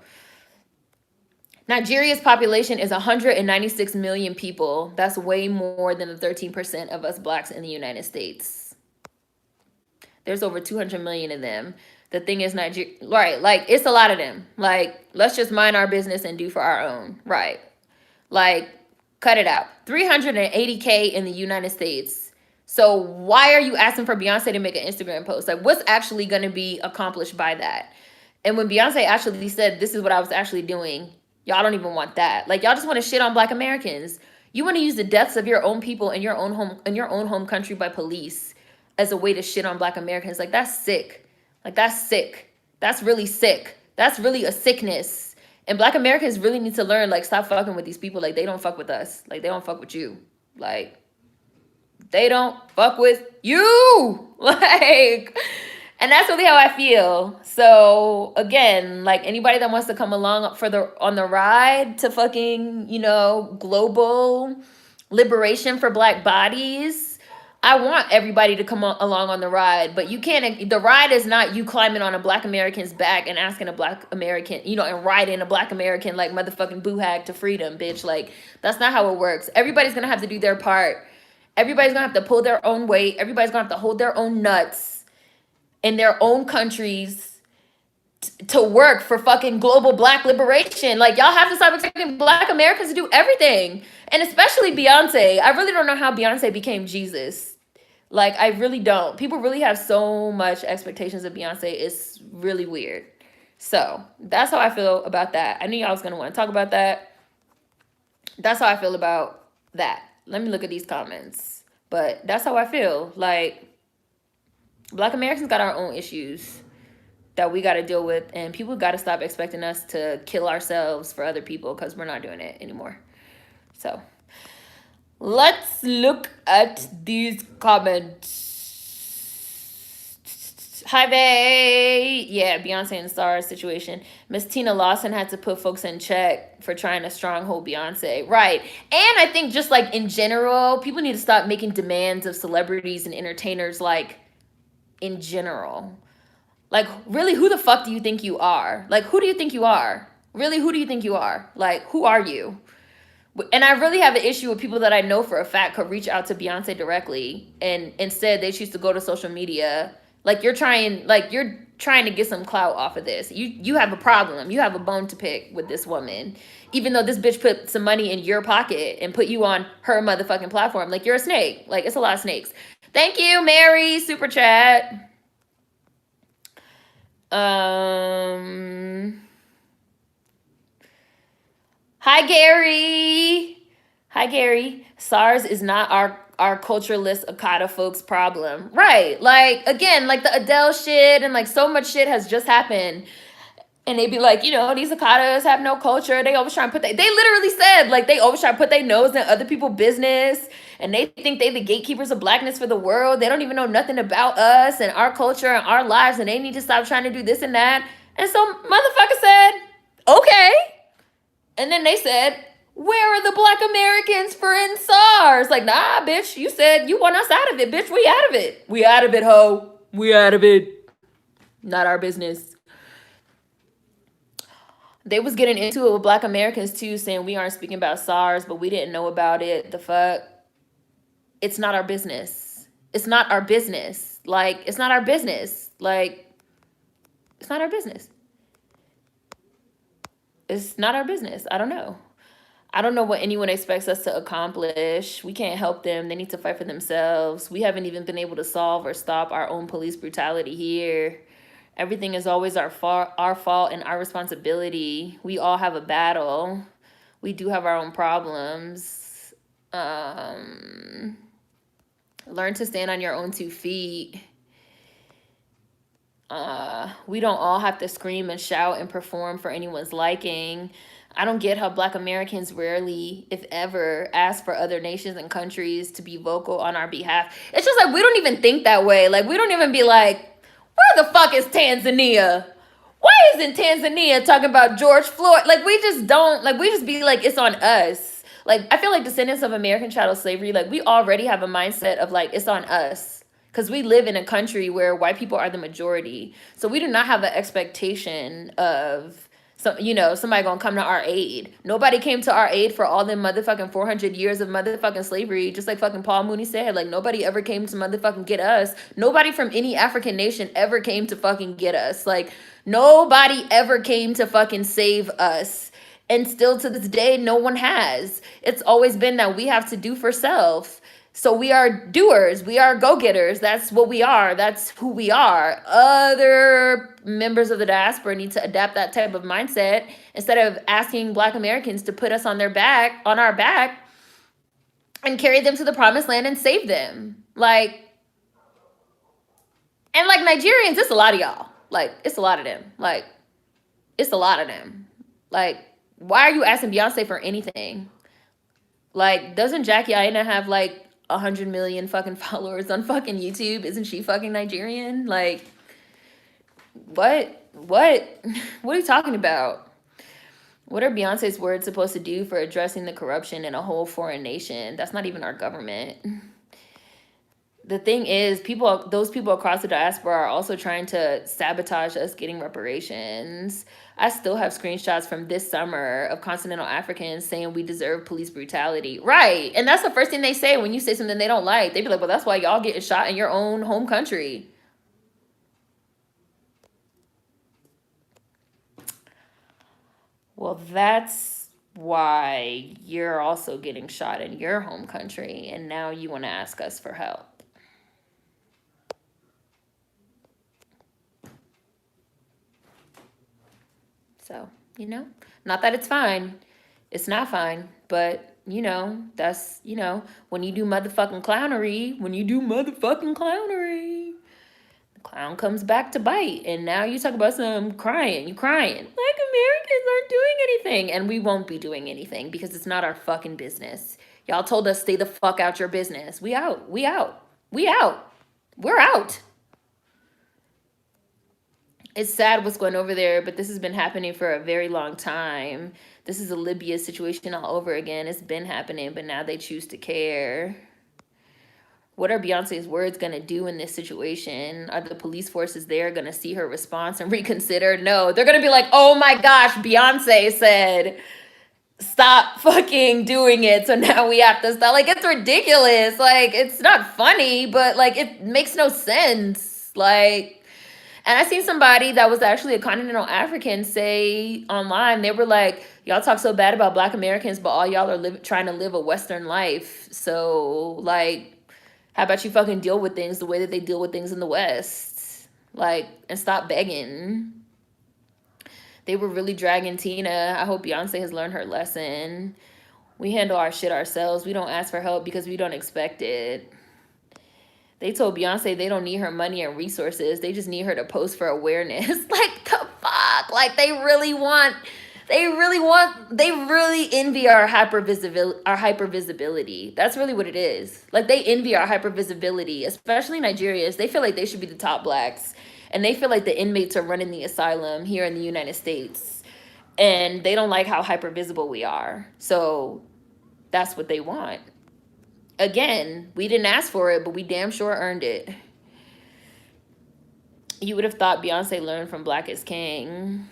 Nigeria's population is 196 million people. That's way more than the 13% of us Blacks in the United States. There's over 200 million of them. The thing is, Nigeria, right? Like, it's a lot of them. Like, let's just mind our business and do for our own, right? Like, cut it out. 380K in the United States. So why are you asking for Beyonce to make an Instagram post? Like, what's actually going to be accomplished by that? And when Beyonce actually said, this is what I was actually doing, y'all don't even want that. Like, y'all just want to shit on Black Americans. You want to use the deaths of your own people in your own home country by police as a way to shit on Black Americans. Like, that's sick. Like, that's sick. That's really sick. That's really a sickness. And Black Americans really need to learn, like, stop fucking with these people. Like, they don't fuck with us. Like, they don't fuck with you. Like, they don't fuck with you. Like, and that's really how I feel. So again, like, anybody that wants to come along on the ride to fucking, global liberation for Black bodies, I want everybody to come along on the ride. But you can't, the ride is not you climbing on a Black American's back and asking a Black American, and riding a Black American like motherfucking boo hag to freedom, bitch. Like, that's not how it works. Everybody's gonna have to do their part. Everybody's gonna have to pull their own weight. Everybody's gonna have to hold their own nuts in their own countries to work for fucking global Black liberation. Like, y'all have to stop expecting Black Americans to do everything. And especially Beyonce. I really don't know how Beyonce became Jesus. Like, I really don't. People really have so much expectations of Beyonce. It's really weird. So that's how I feel about that. I knew y'all was gonna want to talk about that. That's how I feel about that. Let me look at these comments. But that's how I feel. Like, Black Americans got our own issues that we got to deal with. And people got to stop expecting us to kill ourselves for other people, because we're not doing it anymore. So, let's look at these comments. Hi, bae. Yeah, Beyonce and Stars situation. Miss Tina Lawson had to put folks in check for trying to stronghold Beyonce. Right. And I think just like in general, people need to stop making demands of celebrities and entertainers, like, in general. Like, really, who the fuck do you think you are? Like, who do you think you are? Really, who do you think you are? Like, who are you? And I really have an issue with people that I know for a fact could reach out to Beyonce directly, and instead they choose to go to social media. You're trying to get some clout off of this. You have a problem. You have a bone to pick with this woman. Even though this bitch put some money in your pocket and put you on her motherfucking platform. Like, you're a snake. Like, it's a lot of snakes. Thank you, Mary. Super chat. Hi, Gary. Hi, Gary. SARS is not our cultureless Akata folks' problem. Right. Like, again, like the Adele shit and like so much shit has just happened. And they be like, these Akatas have no culture. They always try to they literally said, like, they always try to put their nose in other people's business. And they think they the gatekeepers of blackness for the world. They don't even know nothing about us and our culture and our lives. And they need to stop trying to do this and that. And so motherfucker said, okay. And then they said, where are the black Americans for in SARS? Like, nah, bitch, you said you want us out of it, bitch. We out of it. We out of it, ho. We out of it. Not our business. They was getting into it with black Americans too, saying we aren't speaking about SARS, but we didn't know about it. The fuck? It's not our business. It's not our business. Like, it's not our business. Like, it's not our business. It's not our business. I don't know. I don't know what anyone expects us to accomplish. We can't help them. They need to fight for themselves. We haven't even been able to solve or stop our own police brutality here. Everything is always our fault and our responsibility. We all have a battle. We do have our own problems. Learn to stand on your own 2 feet. We don't all have to scream and shout and perform for anyone's liking. I don't get how black Americans rarely, if ever, ask for other nations and countries to be vocal on our behalf. It's just like, we don't even think that way. Like, we don't even be like, where the fuck is Tanzania? Why isn't Tanzania talking about George Floyd? Like, we just don't, like, we just be like, it's on us. Like, I feel like descendants of American chattel slavery, like, we already have a mindset of like, it's on us. Because we live in a country where white people are the majority. So we do not have an expectation of, somebody gonna come to our aid. Nobody came to our aid for all them motherfucking 400 years of motherfucking slavery. Just like fucking Paul Mooney said, like, nobody ever came to motherfucking get us. Nobody from any African nation ever came to fucking get us. Like, nobody ever came to fucking save us. And still to this day, no one has. It's always been that we have to do for self. So we are doers. We are go-getters. That's what we are. That's who we are. Other members of the diaspora need to adapt that type of mindset instead of asking black Americans to put us on our back, and carry them to the promised land and save them. Like, and like Nigerians, it's a lot of y'all. Like, it's a lot of them. Like, it's a lot of them. Like, why are you asking Beyonce for anything? Like, doesn't Jackie Aina have like 100 million fucking followers on fucking YouTube? Isn't she fucking Nigerian? Like, what are you talking about? What are Beyonce's words supposed to do for addressing the corruption in a whole foreign nation? That's not even our government. The thing is, those people across the diaspora are also trying to sabotage us getting reparations. I still have screenshots from this summer of continental Africans saying we deserve police brutality. Right. And that's the first thing they say when you say something they don't like. They be like, well, that's why y'all getting shot in your own home country. Well, that's why you're also getting shot in your home country. And now you want to ask us for help. So, not that it's fine. It's not fine. But, that's, when you do motherfucking clownery, the clown comes back to bite. And now you talk about some crying. You crying. Like, Americans aren't doing anything. And we won't be doing anything because it's not our fucking business. Y'all told us stay the fuck out your business. We out. We're out. It's sad what's going over there, but this has been happening for a very long time. This is a Libya situation all over again. It's been happening, but now they choose to care. What are Beyonce's words going to do in this situation? Are the police forces there going to see her response and reconsider? No, they're going to be like, oh my gosh, Beyonce said. stop fucking doing it. So now we have to stop. Like, it's ridiculous. Like, it's not funny, but like, it makes no sense. Like, and I seen somebody that was actually a continental African say online, they were like, y'all talk so bad about Black Americans, but all y'all are trying to live a Western life. So, like, how about you fucking deal with things the way that they deal with things in the West? Like, and stop begging. They were really dragging Tina. I hope Beyonce has learned her lesson. We handle our shit ourselves. We don't ask for help because we don't expect it. They told Beyonce they don't need her money and resources. They just need her to post for awareness. Like, the fuck? Like, they really envy our hypervisibility. That's really what it is. Like, they envy our hypervisibility, especially Nigerians. They feel like they should be the top Blacks. And they feel like the inmates are running the asylum here in the United States. And they don't like how hypervisible we are. So that's what they want. Again, we didn't ask for it, but we damn sure earned it. You would have thought Beyonce learned from Black is King.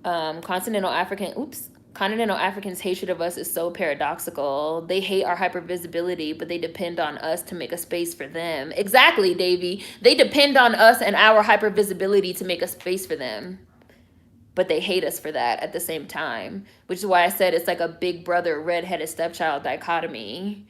Continental Africans' hatred of us is so paradoxical. They hate our hypervisibility, but they depend on us to make a space for them. Exactly, Davy. They depend on us and our hypervisibility to make a space for them. But they hate us for that at the same time, which is why I said it's like a big brother, redheaded stepchild dichotomy.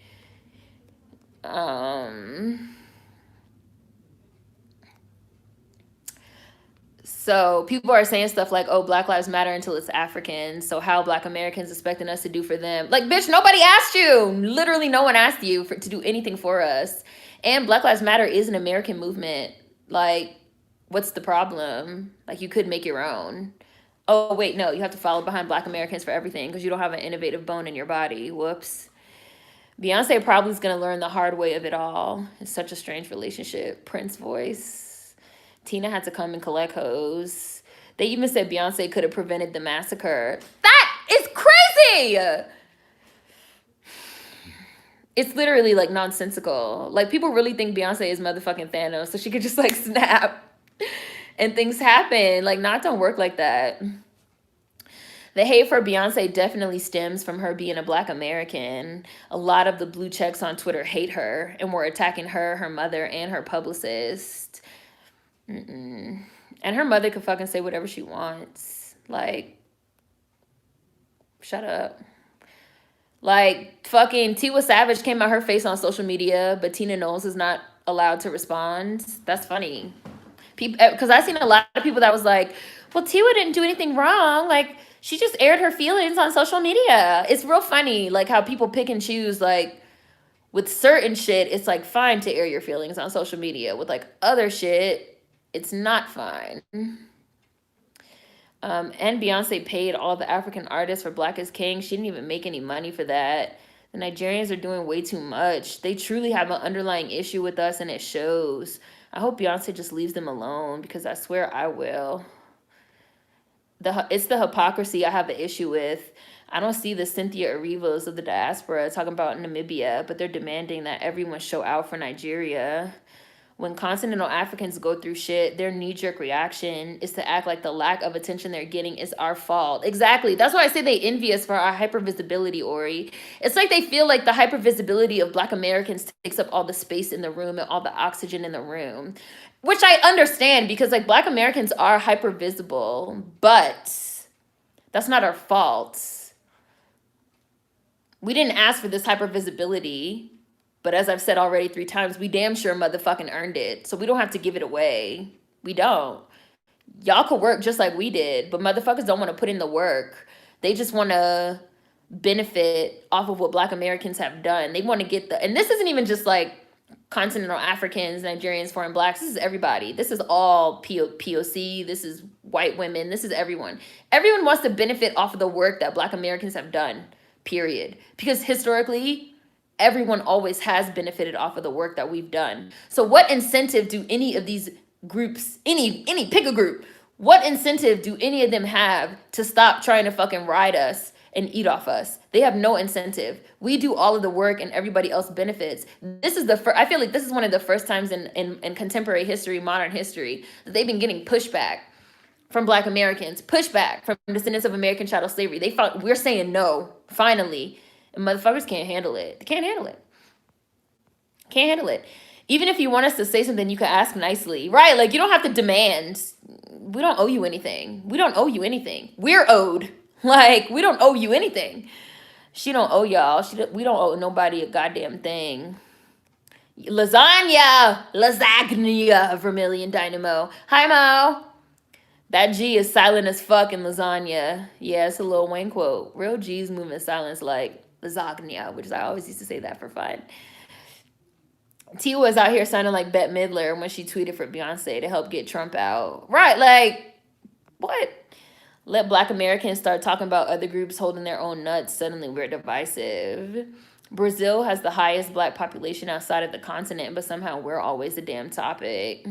So people are saying stuff like, oh, Black Lives Matter until it's Africans. So how Black Americans expecting us to do for them? Like, bitch, nobody asked you. Literally no one asked you to do anything for us. And Black Lives Matter is an American movement. Like, what's the problem? Like, you could make your own. Oh, wait, no, you have to follow behind Black Americans for everything because you don't have an innovative bone in your body. Whoops. Beyonce probably is going to learn the hard way of it all. It's such a strange relationship. Prince voice. Tina had to come and collect hoes. They even said Beyonce could have prevented the massacre. That is crazy! It's literally like nonsensical. Like, people really think Beyonce is motherfucking Thanos, so she could just like snap and things happen. Like, not don't work like that. The hate for Beyonce definitely stems from her being a Black American. A lot of the blue checks on Twitter hate her and were attacking her, her mother, and her publicist. And her mother could fucking say whatever she wants. Like, shut up. Like, fucking Tiwa Savage came out her face on social media, but Tina Knowles is not allowed to respond. That's funny. Because I've seen a lot of people that was like, well, Tiwa didn't do anything wrong. Like, she just aired her feelings on social media. It's real funny, like, how people pick and choose. Like, with certain shit, it's, like, fine to air your feelings on social media. With, like, other shit, it's not fine. And Beyonce paid all the African artists for Black is King. She didn't even make any money for that. The Nigerians are doing way too much. They truly have an underlying issue with us, and it shows. I hope Beyonce just leaves them alone, because I swear I will. It's the hypocrisy I have an issue with. I don't see the Cynthia Erivos of the diaspora talking about Namibia, but they're demanding that everyone show out for Nigeria. When continental Africans go through shit, their knee-jerk reaction is to act like the lack of attention they're getting is our fault. Exactly. That's why I say they envy us for our hypervisibility, Ori. It's like they feel like the hypervisibility of Black Americans takes up all the space in the room and all the oxygen in the room. Which I understand, because like Black Americans are hypervisible, but that's not our fault. We didn't ask for this hypervisibility. But as I've said already 3 times, we damn sure motherfucking earned it. So we don't have to give it away. We don't. Y'all could work just like we did, but motherfuckers don't want to put in the work. They just want to benefit off of what Black Americans have done. They want to get and this isn't even just like continental Africans, Nigerians, foreign Blacks. This is everybody. This is all POC. This is white women. This is everyone. Everyone wants to benefit off of the work that Black Americans have done, period. Because historically, everyone always has benefited off of the work that we've done. So what incentive do any of these groups, any pick a group, what incentive do any of them have to stop trying to fucking ride us and eat off us? They have no incentive. We do all of the work and everybody else benefits. This is I feel like this is one of the first times in contemporary history, modern history, that they've been getting pushback from Black Americans, pushback from descendants of American chattel slavery. We're saying no, finally. And motherfuckers can't handle it. They can't handle it. Can't handle it. Even if you want us to say something, you can ask nicely. Right? Like, you don't have to demand. We don't owe you anything. We don't owe you anything. We're owed. Like, we don't owe you anything. She don't owe y'all. We don't owe nobody a goddamn thing. Lasagna, Vermilion Dynamo. Hi, Mo. That G is silent as fuck in lasagna. Yeah, it's a Lil Wayne quote. Real G's move in silence like lasagna, which is, I always used to say that for fun. T was out here sounding like Bette Midler when she tweeted for Beyonce to help get Trump out. Right, like, what? Let Black Americans start talking about other groups holding their own nuts. Suddenly we're divisive. Brazil has the highest Black population outside of the continent, but somehow we're always the damn topic.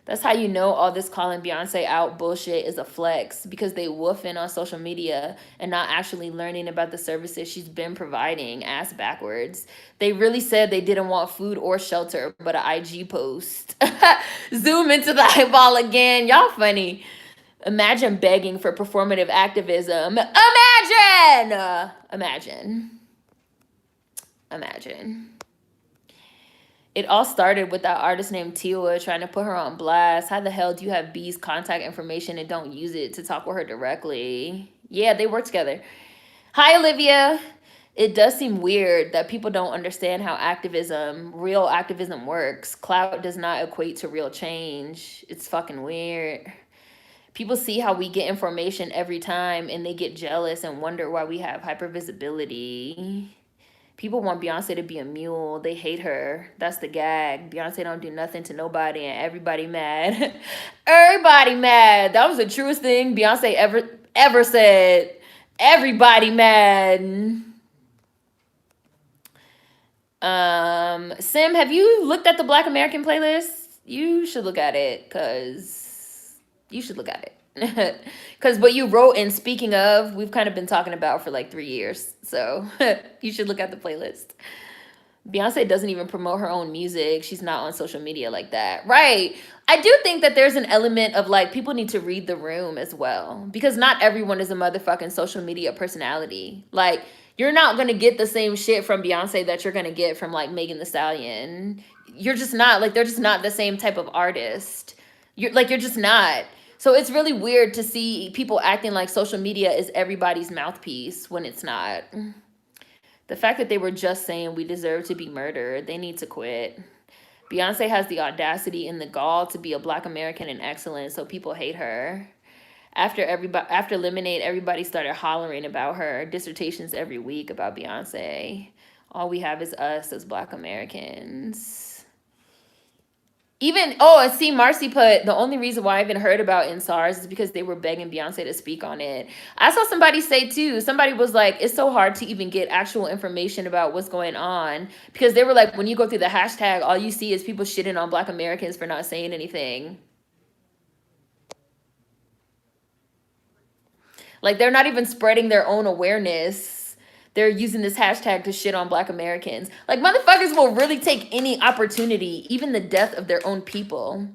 That's how you know all this calling Beyonce out bullshit is a flex, because they woofing on social media and not actually learning about the services she's been providing, ass backwards. They really said they didn't want food or shelter, but an IG post. Zoom into the eyeball again. Y'all funny. Imagine begging for performative activism. Imagine. It all started with that artist named Tiwa trying to put her on blast. How the hell do you have B's contact information and don't use it to talk with her directly? Yeah, they work together. Hi, Olivia. It does seem weird that people don't understand how real activism works. Clout does not equate to real change. It's fucking weird. People see how we get information every time and they get jealous and wonder why we have hypervisibility. People want Beyonce to be a mule. They hate her. That's the gag. Beyonce don't do nothing to nobody and everybody mad. Everybody mad. That was the truest thing Beyonce ever said. Everybody mad. Sim, have you looked at the Black American playlist? You should look at it, because because what you wrote in Speaking Of, we've kind of been talking about for like 3 years. So you should look at the playlist. Beyonce doesn't even promote her own music. She's not on social media like that. Right. I do think that there's an element of like, people need to read the room as well, because not everyone is a motherfucking social media personality. Like, you're not going to get the same shit from Beyonce that you're going to get from like Megan Thee Stallion. You're just not, like, they're just not the same type of artist. You're just not. So it's really weird to see people acting like social media is everybody's mouthpiece when it's not. The fact that they were just saying we deserve to be murdered, they need to quit. Beyonce has the audacity and the gall to be a Black American in excellence, so people hate her. After Lemonade, everybody started hollering about her. Dissertations every week about Beyonce. All we have is us as Black Americans. See, Marcy put, the only reason why I even heard about NSARS is because they were begging Beyonce to speak on it. I saw somebody say too, somebody was like, it's so hard to even get actual information about what's going on, because they were like, when you go through the hashtag, all you see is people shitting on Black Americans for not saying anything. Like, they're not even spreading their own awareness. They're using this hashtag to shit on Black Americans. Like, motherfuckers will really take any opportunity, even the death of their own people,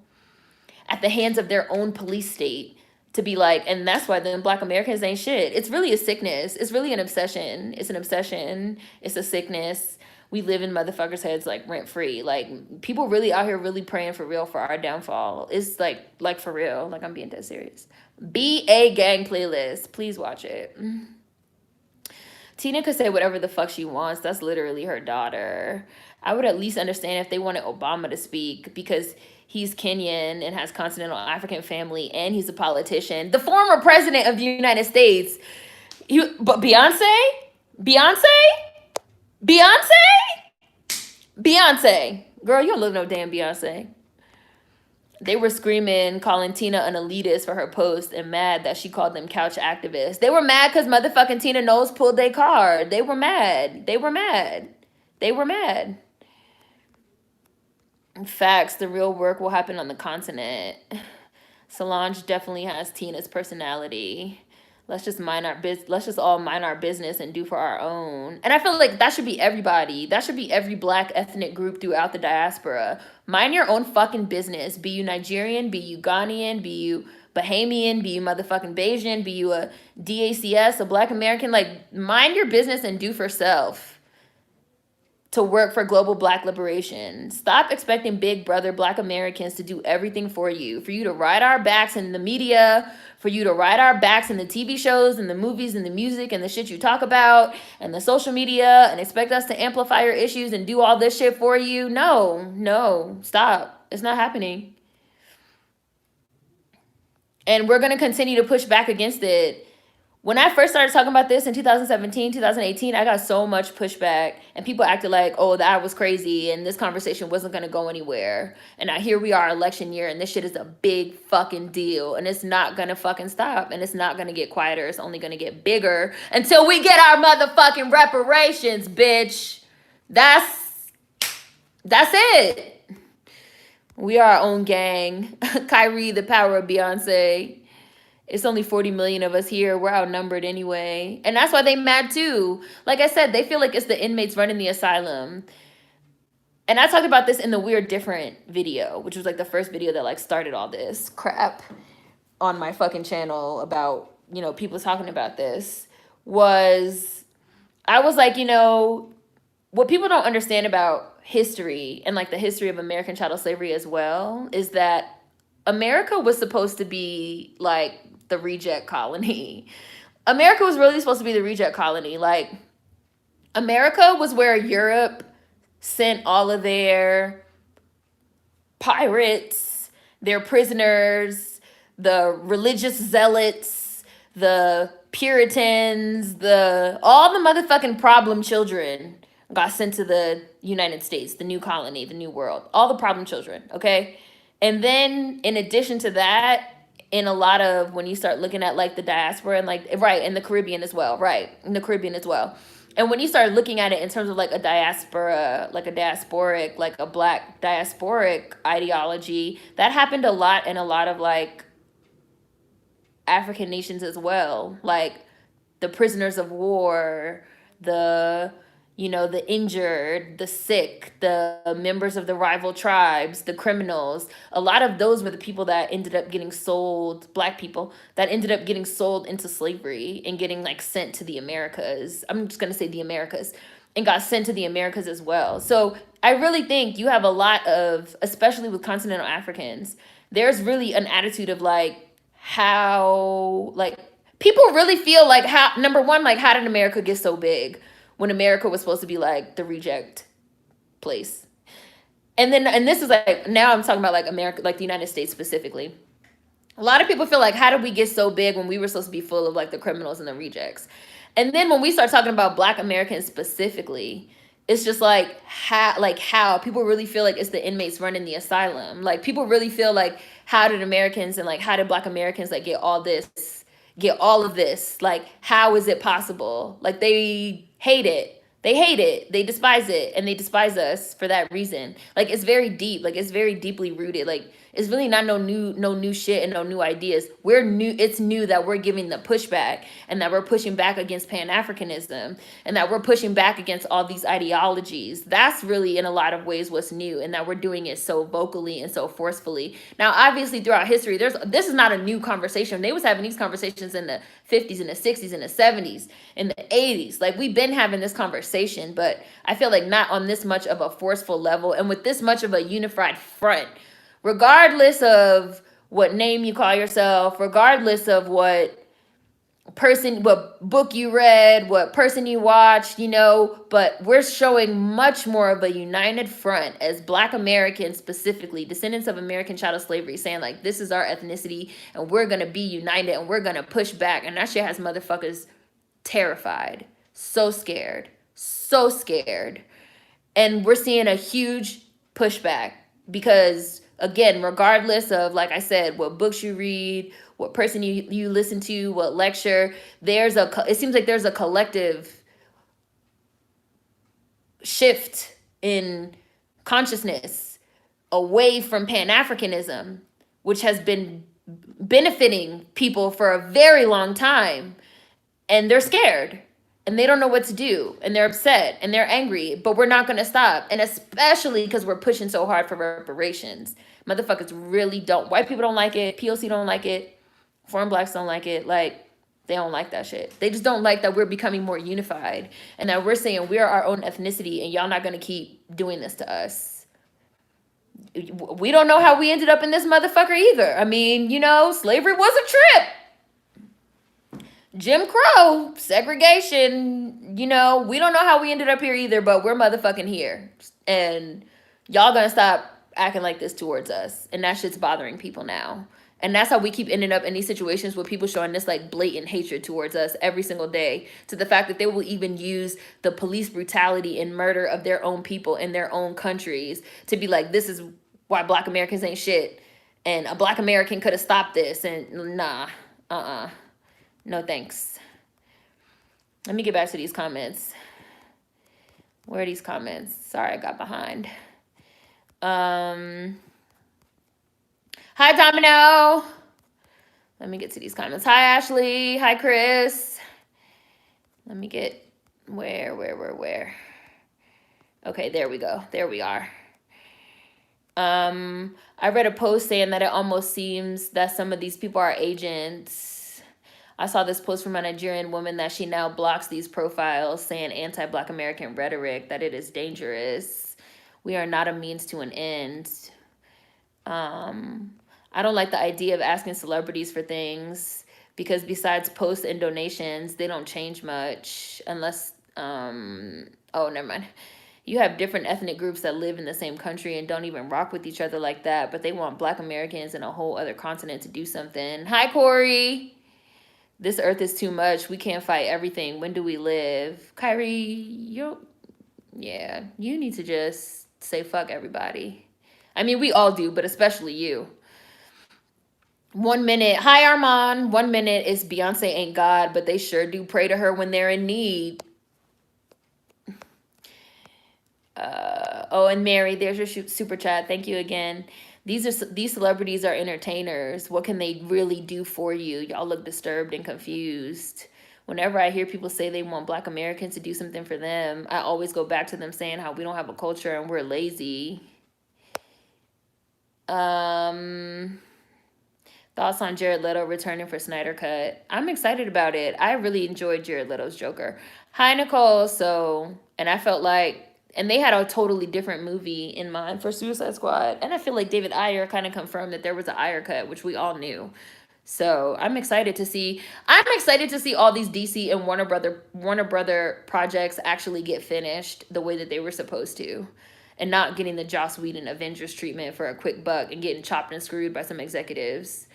at the hands of their own police state, to be like, and that's why then Black Americans ain't shit. It's really a sickness. It's really an obsession. It's an obsession. It's a sickness. We live in motherfuckers' heads like rent free. Like, people really out here really praying for real for our downfall. It's like for real. Like, I'm being dead serious. BA Gang playlist. Please watch it. Tina could say whatever the fuck she wants. That's literally her daughter. I would at least understand if they wanted Obama to speak, because he's Kenyan and has continental African family, and he's a politician. The former president of the United States. But Beyonce? Girl, you don't look no damn Beyonce. They were screaming, calling Tina an elitist for her post, and mad that she called them couch activists. They were mad because motherfucking Tina Knowles pulled their card. They were mad. Facts, the real work will happen on the continent. Solange definitely has Tina's personality. let's just let's just all mind our business and do for our own. And I feel like that should be everybody. That should be every Black ethnic group throughout the diaspora. Mind your own fucking business. Be you Nigerian, be you Ghanaian, be you Bahamian, be you motherfucking Bayesian, be you a DACS, a Black American. Like, mind your business and do for self to work for global Black liberation. Stop expecting big brother Black Americans to do everything for you to ride our backs in the media, for you to ride our backs in the TV shows and the movies and the music and the shit you talk about and the social media, and expect us to amplify your issues and do all this shit for you. No, stop. It's not happening. And we're going to continue to push back against it. When I first started talking about this in 2017, 2018, I got so much pushback, and people acted like, oh, that was crazy and this conversation wasn't going to go anywhere. And now here we are, election year, and this shit is a big fucking deal, and it's not going to fucking stop, and it's not going to get quieter. It's only going to get bigger until we get our motherfucking reparations, bitch. That's it. We are our own gang. Kyrie, the power of Beyonce. It's only 40 million of us here. We're outnumbered anyway. And that's why they mad too. Like I said, they feel like it's the inmates running the asylum. And I talked about this in the Weird Different video, which was like the first video that like started all this crap on my fucking channel about, you know, people talking about this. I was like, you know, what people don't understand about history and like the history of American chattel slavery as well is that America was supposed to be like the reject colony. America was really supposed to be the reject colony. Like, America was where Europe sent all of their pirates, their prisoners, the religious zealots, the Puritans, all the motherfucking problem children got sent to the United States, the new colony, the new world. All the problem children, okay? And then in addition to that, in a lot of, when you start looking at like the diaspora and like, right, and the Caribbean as well, right, in the Caribbean as well. And when you start looking at it in terms of like a diaspora, like a diasporic, like a Black diasporic ideology, that happened a lot in a lot of like African nations as well. Like the prisoners of war, the, you know, the injured, the sick, the members of the rival tribes, the criminals. A lot of those were the people that ended up getting sold, Black people, that ended up getting sold into slavery and getting like sent to the Americas. I'm just going to say the Americas, and got sent to the Americas as well. So I really think you have a lot of, especially with continental Africans, there's really an attitude of like how, like, people really feel like how, number one, like how did America get so big? When America was supposed to be like the reject place. And then, and this is like, now I'm talking about like America, like the United States specifically. A lot of people feel like, how did we get so big when we were supposed to be full of like the criminals and the rejects? And then when we start talking about Black Americans specifically, it's just like how people really feel like it's the inmates running the asylum. Like people really feel like, how did Americans and like, how did Black Americans like get all of this? Like, how is it possible? Like they hate it. They despise it, and they despise us for that reason. Like, it's very deep. Like, it's very deeply rooted. Like, it's really not no new shit and no new ideas. It's new that we're giving the pushback, and that we're pushing back against Pan-Africanism, and that we're pushing back against all these ideologies. That's really in a lot of ways what's new, and that we're doing it so vocally and so forcefully. Now, obviously, throughout history, this is not a new conversation. They was having these conversations in the 50s and the 60s and the 70s and the 80s. Like, we've been having this conversation, but I feel like not on this much of a forceful level and with this much of a unified front. Regardless of what name you call yourself, regardless of what book you read, what person you watched, you know, but we're showing much more of a united front as Black Americans, specifically descendants of American chattel slavery, saying like, this is our ethnicity and we're going to be united and we're going to push back. And that shit has motherfuckers terrified, so scared. And we're seeing a huge pushback because, again, regardless of, like I said, what books you read, what person you listen to, what lecture, it seems like there's a collective shift in consciousness away from Pan-Africanism, which has been benefiting people for a very long time, and they're scared and they don't know what to do and they're upset and they're angry, but we're not going to stop. And especially because we're pushing so hard for reparations. Motherfuckers really don't. White people don't like it. POC don't like it. Foreign blacks don't like it. Like, they don't like that shit. They just don't like that we're becoming more unified and that we're saying we're our own ethnicity and y'all not going to keep doing this to us. We don't know how we ended up in this motherfucker either. I mean, you know, slavery was a trip. Jim Crow, segregation, you know, we don't know how we ended up here either, but we're motherfucking here. And y'all gonna stop acting like this towards us. And that shit's bothering people now. And that's how we keep ending up in these situations with people showing this like blatant hatred towards us every single day, to the fact that they will even use the police brutality and murder of their own people in their own countries to be like, this is why Black Americans ain't shit. And a Black American could have stopped this. And nah, no thanks. Let me get back to these comments. Where are these comments? Sorry, I got behind. Hi, Domino. Let me get to these comments. Hi, Ashley. Hi, Chris. Let me get where? Okay, there we go. There we are. I read a post saying that it almost seems that some of these people are agents. I saw this post from a Nigerian woman that she now blocks these profiles saying anti-Black American rhetoric, that it is dangerous. We are not a means to an end. I don't like the idea of asking celebrities for things because besides posts and donations, they don't change much unless, oh, never mind. You have different ethnic groups that live in the same country and don't even rock with each other like that, but they want Black Americans in a whole other continent to do something. Hi, Corey. This earth is too much. We can't fight everything. When do we live? Kyrie, yeah, you need to just say fuck everybody. I mean, we all do, but especially you. 1 minute. Hi, Armand. 1 minute is Beyonce ain't God, but they sure do pray to her when they're in need. Oh, and Mary, there's your super chat. Thank you again. These celebrities are entertainers. What can they really do for you? Y'all look disturbed and confused. Whenever I hear people say they want Black Americans to do something for them, I always go back to them saying how we don't have a culture and we're lazy. Thoughts on Jared Leto returning for Snyder Cut? I'm excited about it. I really enjoyed Jared Leto's Joker. Hi, Nicole. And I felt like, and they had a totally different movie in mind for Suicide Squad. And I feel like David Ayer kind of confirmed that there was an Ayer cut, which we all knew. So I'm excited to see all these DC and Warner Brother projects actually get finished the way that they were supposed to, and not getting the Joss Whedon Avengers treatment for a quick buck and getting chopped and screwed by some executives.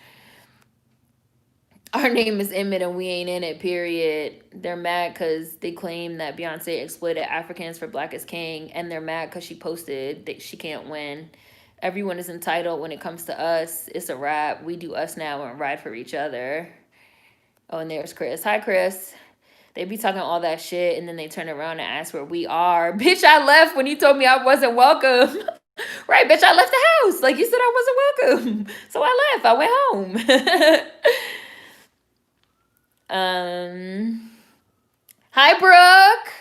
Our name is Emmett and we ain't in it, period. They're mad because they claim that Beyonce exploited Africans for Black is King, and they're mad because she posted that she can't win. Everyone is entitled when it comes to us. It's a wrap. We do us now and ride for each other. Oh, and there's Chris. Hi, Chris. They be talking all that shit, and then they turn around and ask where we are. Bitch, I left when you told me I wasn't welcome. Right, bitch, I left the house. Like you said I wasn't welcome. So I left. I went home. Hi, Brooke.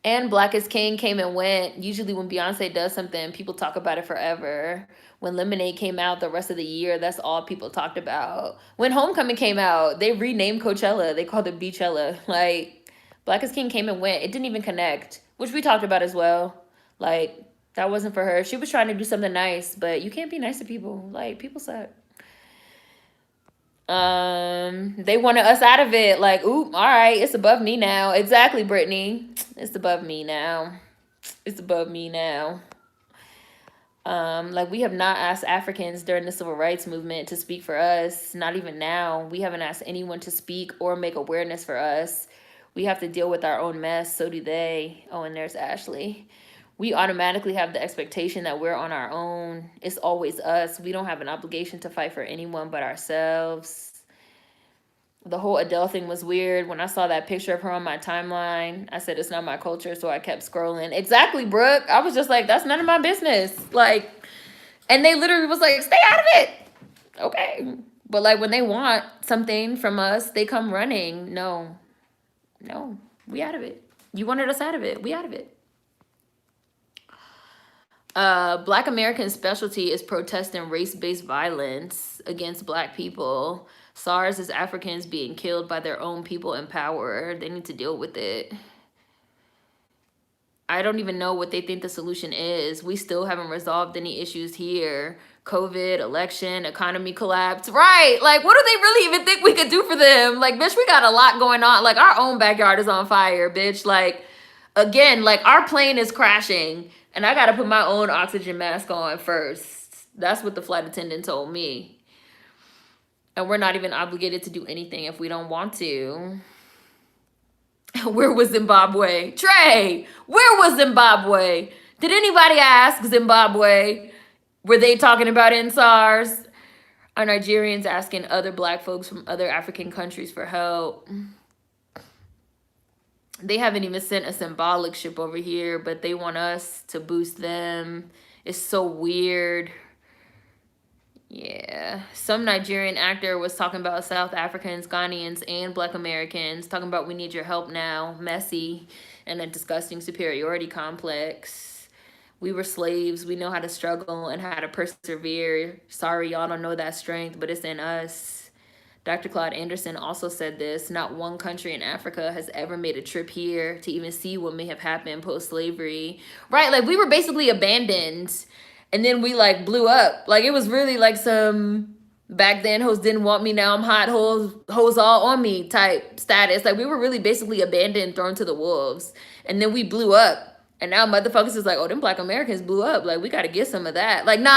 And Black is King came and went. Usually when Beyonce does something, people talk about it forever. When Lemonade came out the rest of the year, that's all people talked about. When Homecoming came out, they renamed Coachella. They called it Beachella. Like, Black is King came and went. It didn't even connect, which we talked about as well. Like, that wasn't for her. She was trying to do something nice, but you can't be nice to people. Like, people suck. They wanted us out of it. Like, ooh, all right, it's above me now. Exactly, Brittany. It's above me now. It's above me now. Like, we have not asked Africans during the civil rights movement to speak for us. Not even now. We haven't asked anyone to speak or make awareness for us. We have to deal with our own mess. So do they. Oh, and there's Ashley. We automatically have the expectation that we're on our own. It's always us. We don't have an obligation to fight for anyone but ourselves. The whole Adele thing was weird. When I saw that picture of her on my timeline, I said, it's not my culture, so I kept scrolling. Exactly, Brooke. I was just like, that's none of my business. Like, and they literally was like, stay out of it. Okay. But like when they want something from us, they come running. No, we out of it. You wanted us out of it. We out of it. Black American specialty is protesting race-based violence against Black people. SARS is Africans being killed by their own people in power. They need to deal with it. I don't even know what they think the solution is. We still haven't resolved any issues here. COVID, election, economy collapse. Right. Like, what do they really even think we could do for them? Like, bitch, we got a lot going on. Like, our own backyard is on fire, bitch. Like, again, like, our plane is crashing, and I got to put my own oxygen mask on first. That's what the flight attendant told me. And we're not even obligated to do anything if we don't want to. Where was Zimbabwe? Trey, where was Zimbabwe? Did anybody ask Zimbabwe? Were they talking about in SARS? Are Nigerians asking other Black folks from other African countries for help? They haven't even sent a symbolic ship over here, but they want us to boost them. It's so weird. Yeah, some Nigerian actor was talking about South Africans, Ghanaians, and Black Americans, talking about we need your help now, messy, and a disgusting superiority complex. We were slaves. We know how to struggle and how to persevere. Sorry, y'all don't know that strength, but it's in us. Dr. Claude Anderson also said this: not one country in Africa has ever made a trip here to even see what may have happened post-slavery. Right, like we were basically abandoned. And then we like blew up. Like it was really like some back then hoes didn't want me, now I'm hot, hoes all on me type status. Like we were really basically abandoned, thrown to the wolves. And then we blew up. And now motherfuckers is like, oh, them Black Americans blew up. Like we got to get some of that. Like, no.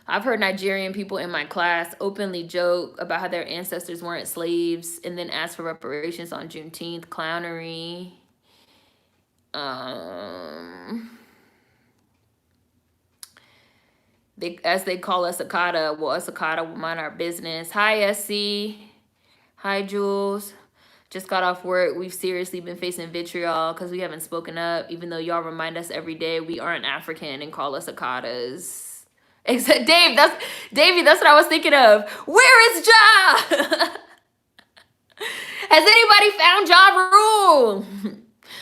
I've heard Nigerian people in my class openly joke about how their ancestors weren't slaves and then ask for reparations on Juneteenth. Clownery. As they call us Akata, well, us Akata will mind our business. Hi, SC. Hi, Jules. Just got off work. We've seriously been facing vitriol because we haven't spoken up, even though y'all remind us every day we aren't African and call us Akatas. Except Davey, that's what I was thinking of. Where is Ja? Has anybody found Ja Rule?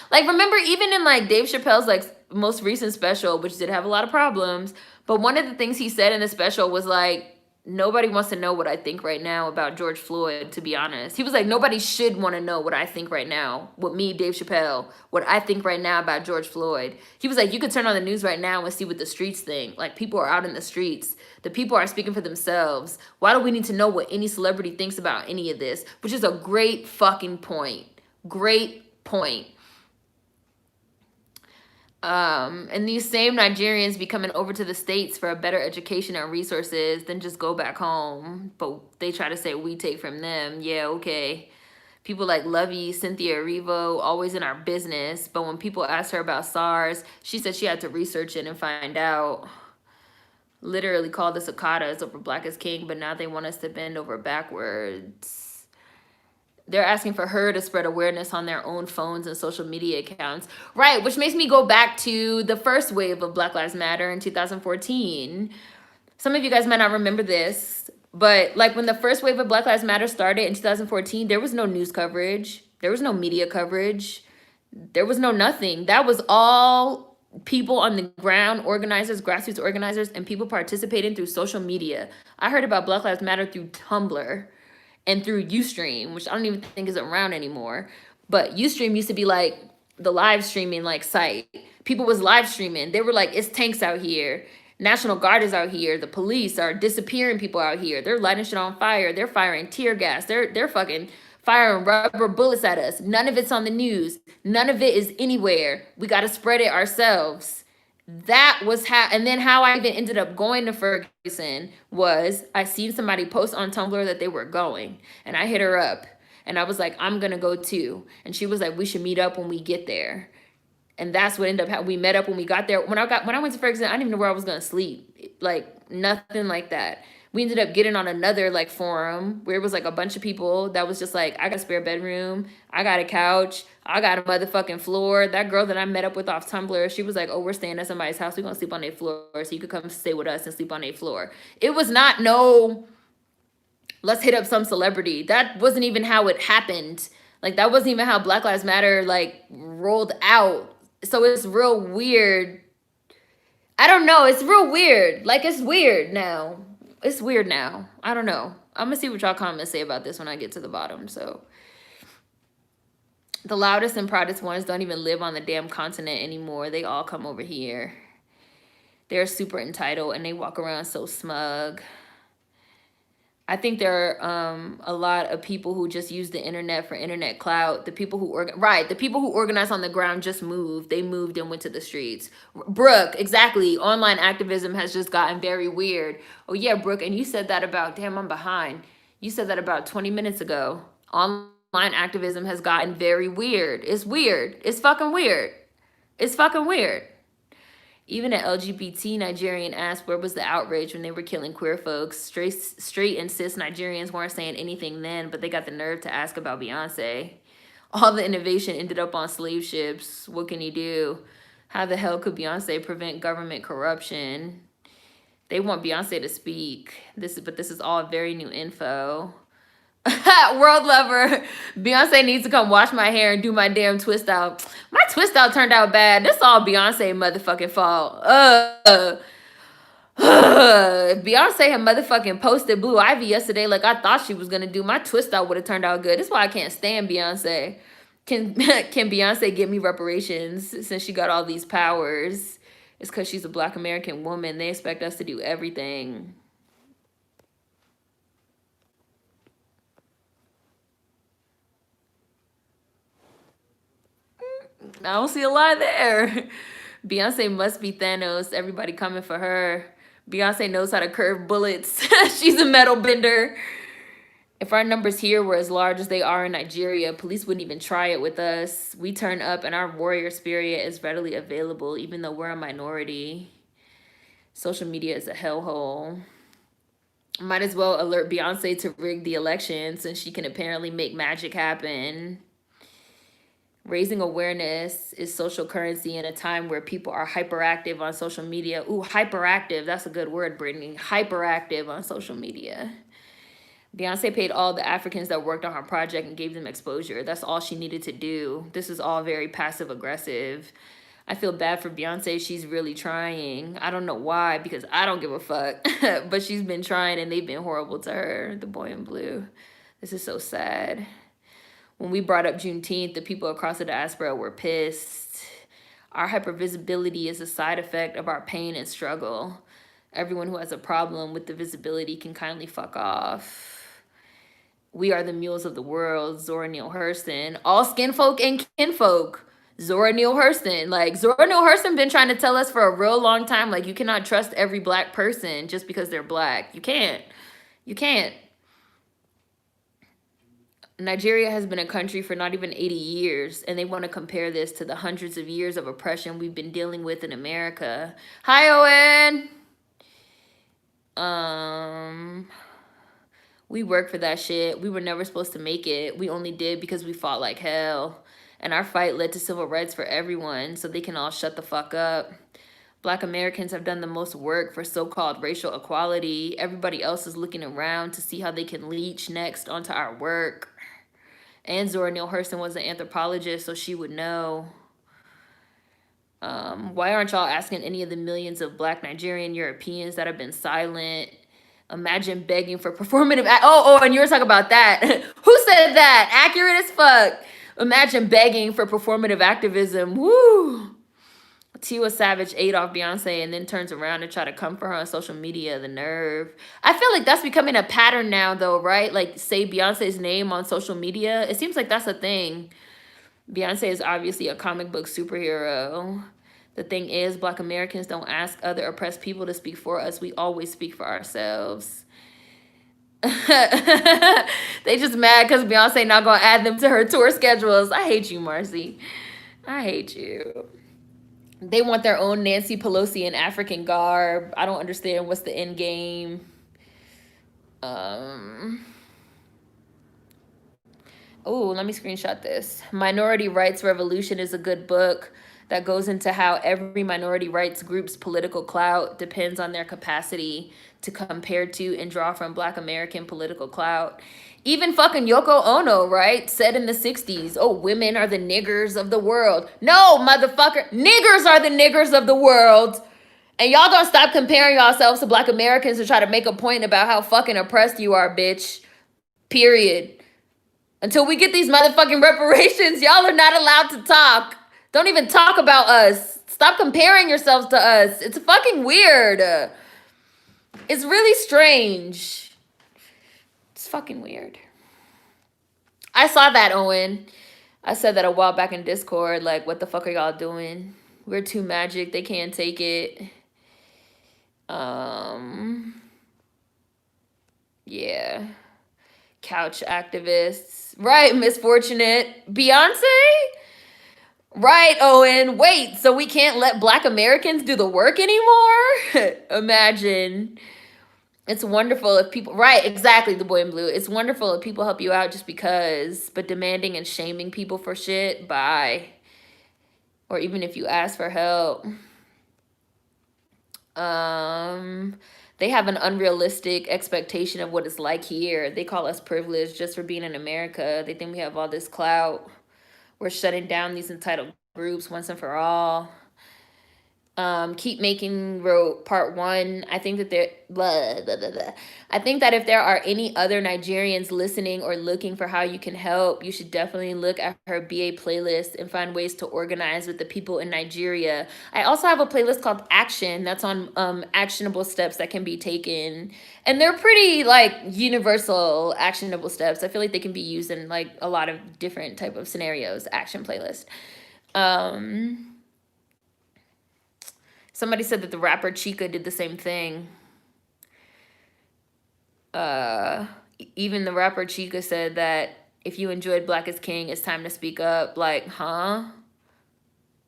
Like, remember, even in like Dave Chappelle's like most recent special, which did have a lot of problems, but one of the things he said in the special was like, nobody wants to know what I think right now about George Floyd, to be honest. He was like, nobody should want to know what I think right now. What me, Dave Chappelle, what I think right now about George Floyd. He was like, you could turn on the news right now and see what the streets think. Like, people are out in the streets. The people are speaking for themselves. Why do we need to know what any celebrity thinks about any of this? Which is a great fucking point. Great point. And these same Nigerians be coming over to the States for a better education and resources than just go back home. But they try to say we take from them. Yeah, okay. People like Lovey, Cynthia Erivo, always in our business. But when people asked her about SARS, she said she had to research it and find out. Literally called us Akatas over Black as King, but now they want us to bend over backwards. They're asking for her to spread awareness on their own phones and social media accounts. Right, which makes me go back to the first wave of Black Lives Matter in 2014. Some of you guys might not remember this, but like when the first wave of Black Lives Matter started in 2014, there was no news coverage. There was no media coverage. There was no nothing. That was all people on the ground, organizers, grassroots organizers, and people participating through social media. I heard about Black Lives Matter through Tumblr and through Ustream, which I don't even think is around anymore. But Ustream used to be like the live streaming like site. People was live streaming. They were like, it's tanks out here. National Guard is out here. The police are disappearing people out here. They're lighting shit on fire. They're firing tear gas. They're fucking firing rubber bullets at us. None of it's on the news. None of it is anywhere. We got to spread it ourselves. That was and then how I even ended up going to Ferguson was I seen somebody post on Tumblr that they were going, and I hit her up and I was like, I'm gonna go too. And she was like, we should meet up when we get there. And that's what ended up we met up when we got there. When I went to Ferguson, I didn't even know where I was gonna sleep. Like nothing like that. We ended up getting on another like forum where it was like a bunch of people that was just like, I got a spare bedroom, I got a couch, I got a motherfucking floor. That girl that I met up with off Tumblr, she was like, oh, we're staying at somebody's house, we're gonna sleep on their floor, so you could come stay with us and sleep on their floor. It was not no, let's hit up some celebrity. That wasn't even how it happened. Like that wasn't even how Black Lives Matter like rolled out. So it's real weird. I don't know. It's real weird. Like it's weird now. It's weird now. I don't know. I'm gonna see what y'all comments say about this when I get to the bottom. So the loudest and proudest ones don't even live on the damn continent anymore. They all come over here. They're super entitled and they walk around so smug. I think there are a lot of people who just use the internet for internet clout. The people who the people who organize on the ground just moved. They moved and went to the streets. Brooke, exactly. Online activism has just gotten very weird. Oh yeah, Brooke, and you said that about, damn, I'm behind. You said that about 20 minutes ago. Online activism has gotten very weird. It's weird. It's fucking weird. It's fucking weird. Even an LGBT Nigerian asked where was the outrage when they were killing queer folks. Straight and cis Nigerians weren't saying anything then, but they got the nerve to ask about Beyonce. All the innovation ended up on slave ships. What can you do? How the hell could Beyonce prevent government corruption? They want Beyonce to speak. But this is all very new info. World lover, Beyonce needs to come wash my hair and do my damn twist out. My twist out turned out bad. This all Beyonce motherfucking fault. If Beyonce had motherfucking posted Blue Ivy yesterday like I thought she was gonna do, my twist out would have turned out good. That's why I can't stand Beyonce. Can Beyonce give me reparations since she got all these powers? It's because she's a Black American woman. They expect us to do everything. I don't see a lie there. Beyonce must be Thanos. Everybody coming for her. Beyonce knows how to curve bullets. She's a metal bender. If our numbers here were as large as they are in Nigeria, police wouldn't even try it with us. We turn up and our warrior spirit is readily available, even though we're a minority. Social media is a hellhole. Might as well alert Beyonce to rig the election since she can apparently make magic happen. Raising awareness is social currency in a time where people are hyperactive on social media. Ooh, hyperactive. That's a good word, Brittany. Hyperactive on social media. Beyonce paid all the Africans that worked on her project and gave them exposure. That's all she needed to do. This is all very passive aggressive. I feel bad for Beyonce. She's really trying. I don't know why, because I don't give a fuck. But she's been trying and they've been horrible to her. The boy in blue. This is so sad. When we brought up Juneteenth, the people across the diaspora were pissed. Our hypervisibility is a side effect of our pain and struggle. Everyone who has a problem with the visibility can kindly fuck off. We are the mules of the world, Zora Neale Hurston. All skin folk and kinfolk. Zora Neale Hurston. Like, Zora Neale Hurston been trying to tell us for a real long time, like, you cannot trust every Black person just because they're Black. You can't. You can't. Nigeria has been a country for not even 80 years, and they want to compare this to the hundreds of years of oppression we've been dealing with in America. Hi, Owen! We worked for that shit. We were never supposed to make it. We only did because we fought like hell. And our fight led to civil rights for everyone, so they can all shut the fuck up. Black Americans have done the most work for so-called racial equality. Everybody else is looking around to see how they can leech next onto our work. And Zora Neale Hurston was an anthropologist, so she would know. Why aren't y'all asking any of the millions of Black Nigerian Europeans that have been silent? Imagine begging for performative... and you were talking about that. Who said that? Accurate as fuck. Imagine begging for performative activism. Woo! Tiwa Savage ate off Beyonce and then turns around and try to come for her on social media. The nerve. I feel like that's becoming a pattern now, though, right? Like, say Beyonce's name on social media. It seems like that's a thing. Beyonce is obviously a comic book superhero. The thing is, Black Americans don't ask other oppressed people to speak for us. We always speak for ourselves. They just mad because Beyonce not going to add them to her tour schedules. I hate you, Marcy. I hate you. They want their own Nancy Pelosi in African garb. I don't understand what's the end game. Um, oh, let me screenshot this. Minority Rights Revolution is a good book that goes into how every minority rights group's political clout depends on their capacity to compare to and draw from Black American political clout. Even fucking Yoko Ono, right, said in the 60s, oh, women are the niggers of the world. No, motherfucker, niggers are the niggers of the world. And y'all gonna stop comparing yourselves to Black Americans to try to make a point about how fucking oppressed you are, bitch. Period. Until we get these motherfucking reparations, y'all are not allowed to talk. Don't even talk about us. Stop comparing yourselves to us. It's fucking weird. It's really strange. It's fucking weird. I saw that, Owen. I said that a while back in Discord. Like, what the fuck are y'all doing? We're too magic. They can't take it. Yeah. Couch activists. Right, misfortunate. Beyonce? Right, Owen. Wait, so we can't let Black Americans do the work anymore? Imagine. It's wonderful if people, right, exactly, the boy in blue. It's wonderful if people help you out just because, but demanding and shaming people for shit, bye. Or even if you ask for help. They have an unrealistic expectation of what it's like here. They call us privileged just for being in America. They think we have all this clout. We're shutting down these entitled groups once and for all. Keep Making wrote part 1. I think that there blah, blah, blah, blah. I think that if there are any other Nigerians listening or looking for how you can help, you should definitely look at her BA playlist and find ways to organize with the people in Nigeria. I also have a playlist called Action that's on actionable steps that can be taken. And they're pretty like universal actionable steps. I feel like they can be used in like a lot of different type of scenarios. Action playlist. Somebody said that the rapper Chica did the same thing. Even the rapper Chica said that if you enjoyed Black is King, it's time to speak up. Like, huh?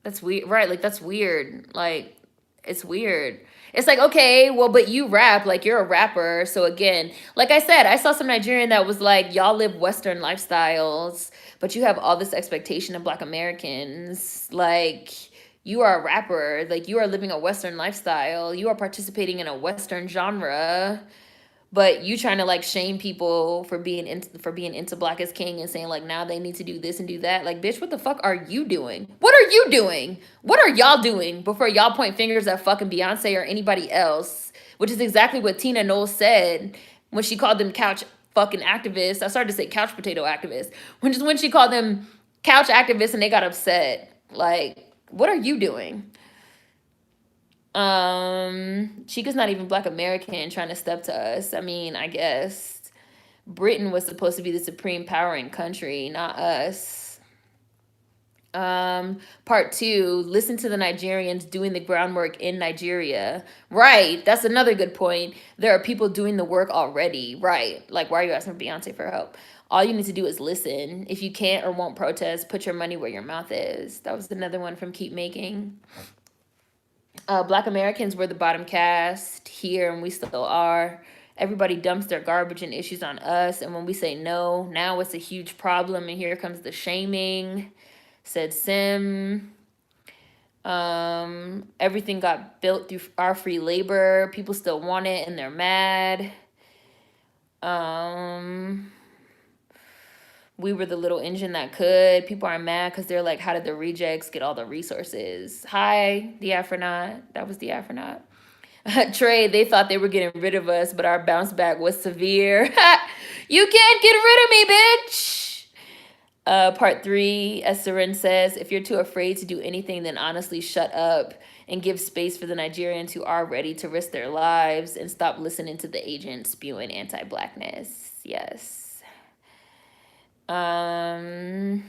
That's weird. Right, like, that's weird. Like, it's weird. It's like, okay, well, but you rap, like, you're a rapper. So, again, like I said, I saw some Nigerian that was like, y'all live Western lifestyles, but you have all this expectation of Black Americans. Like, you are a rapper, like you are living a Western lifestyle, you are participating in a Western genre, but you trying to like shame people for being into Black is King and saying like now they need to do this and do that. Like, bitch, what the fuck are you doing? What are you doing? What are y'all doing before y'all point fingers at fucking Beyonce or anybody else? Which is exactly what Tina Knowles said when she called them couch fucking activists. I started to say couch potato activists. When she called them couch activists and they got upset. Like, what are you doing? Chica's not even Black American trying to step to us. I mean, I guess Britain was supposed to be the supreme power in country, not us. Part 2, listen to the Nigerians doing the groundwork in Nigeria. Right, that's another good point. There are people doing the work already. Right, like why are you asking Beyonce for help? All you need to do is listen. If you can't or won't protest, put your money where your mouth is. That was another one from Keep Making. Black Americans were the bottom caste here, and we still are. Everybody dumps their garbage and issues on us, and when we say no, now it's a huge problem, and here comes the shaming, said Sim. Everything got built through our free labor. People still want it, and they're mad. We were the little engine that could. People are mad because they're like, how did the rejects get all the resources? Hi, the Afronaut. That was the Afronaut. Trey, they thought they were getting rid of us, but our bounce back was severe. You can't get rid of me, bitch. Part 3, as Seren says, if you're too afraid to do anything, then honestly shut up and give space for the Nigerians who are ready to risk their lives and stop listening to the agents spewing anti-Blackness. Yes. We're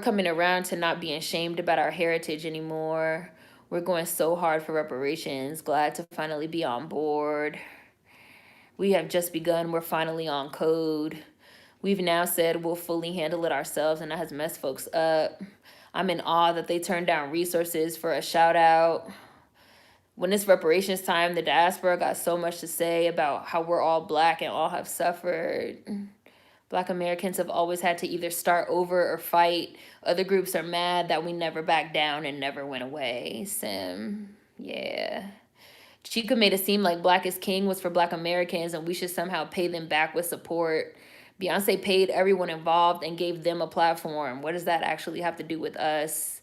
coming around to not being ashamed about our heritage anymore. We're going so hard for reparations. Glad to finally be on board. We have just begun. We're finally on code. We've now said we'll fully handle it ourselves, and that has messed folks up. I'm in awe that they turned down resources for a shout out. when it's reparations time, the diaspora got so much to say about how we're all black and all have suffered. Black Americans have always had to either start over or fight. Other groups are mad that we never backed down and never went away. Sim, yeah. Chica made it seem like Black is King was for Black Americans and we should somehow pay them back with support. Beyonce paid everyone involved and gave them a platform. What does that actually have to do with us?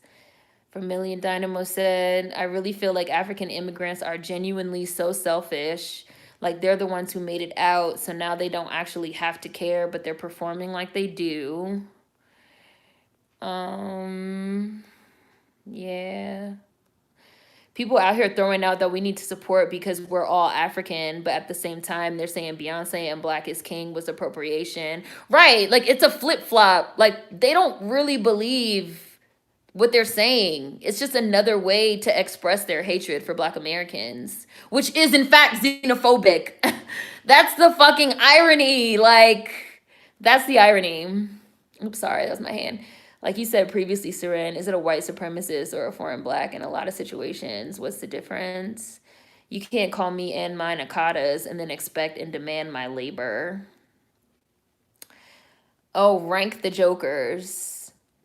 Vermilion Dynamo said, I really feel like African immigrants are genuinely so selfish. Like they're the ones who made it out, so now they don't actually have to care, but they're performing like they do. Yeah. People out here throwing out that we need to support because we're all African, but at the same time, they're saying Beyonce and Black is King was appropriation. Right. Like it's a flip flop. Like they don't really believe what they're saying. It's just another way to express their hatred for Black Americans, which is in fact xenophobic. That's the fucking irony. Like, that's the irony. Oops, sorry, that's my hand. Like you said previously, Seren, is it a white supremacist or a foreign Black in a lot of situations? What's the difference? You can't call me and mine Akatas and then expect and demand my labor. Oh, rank the jokers.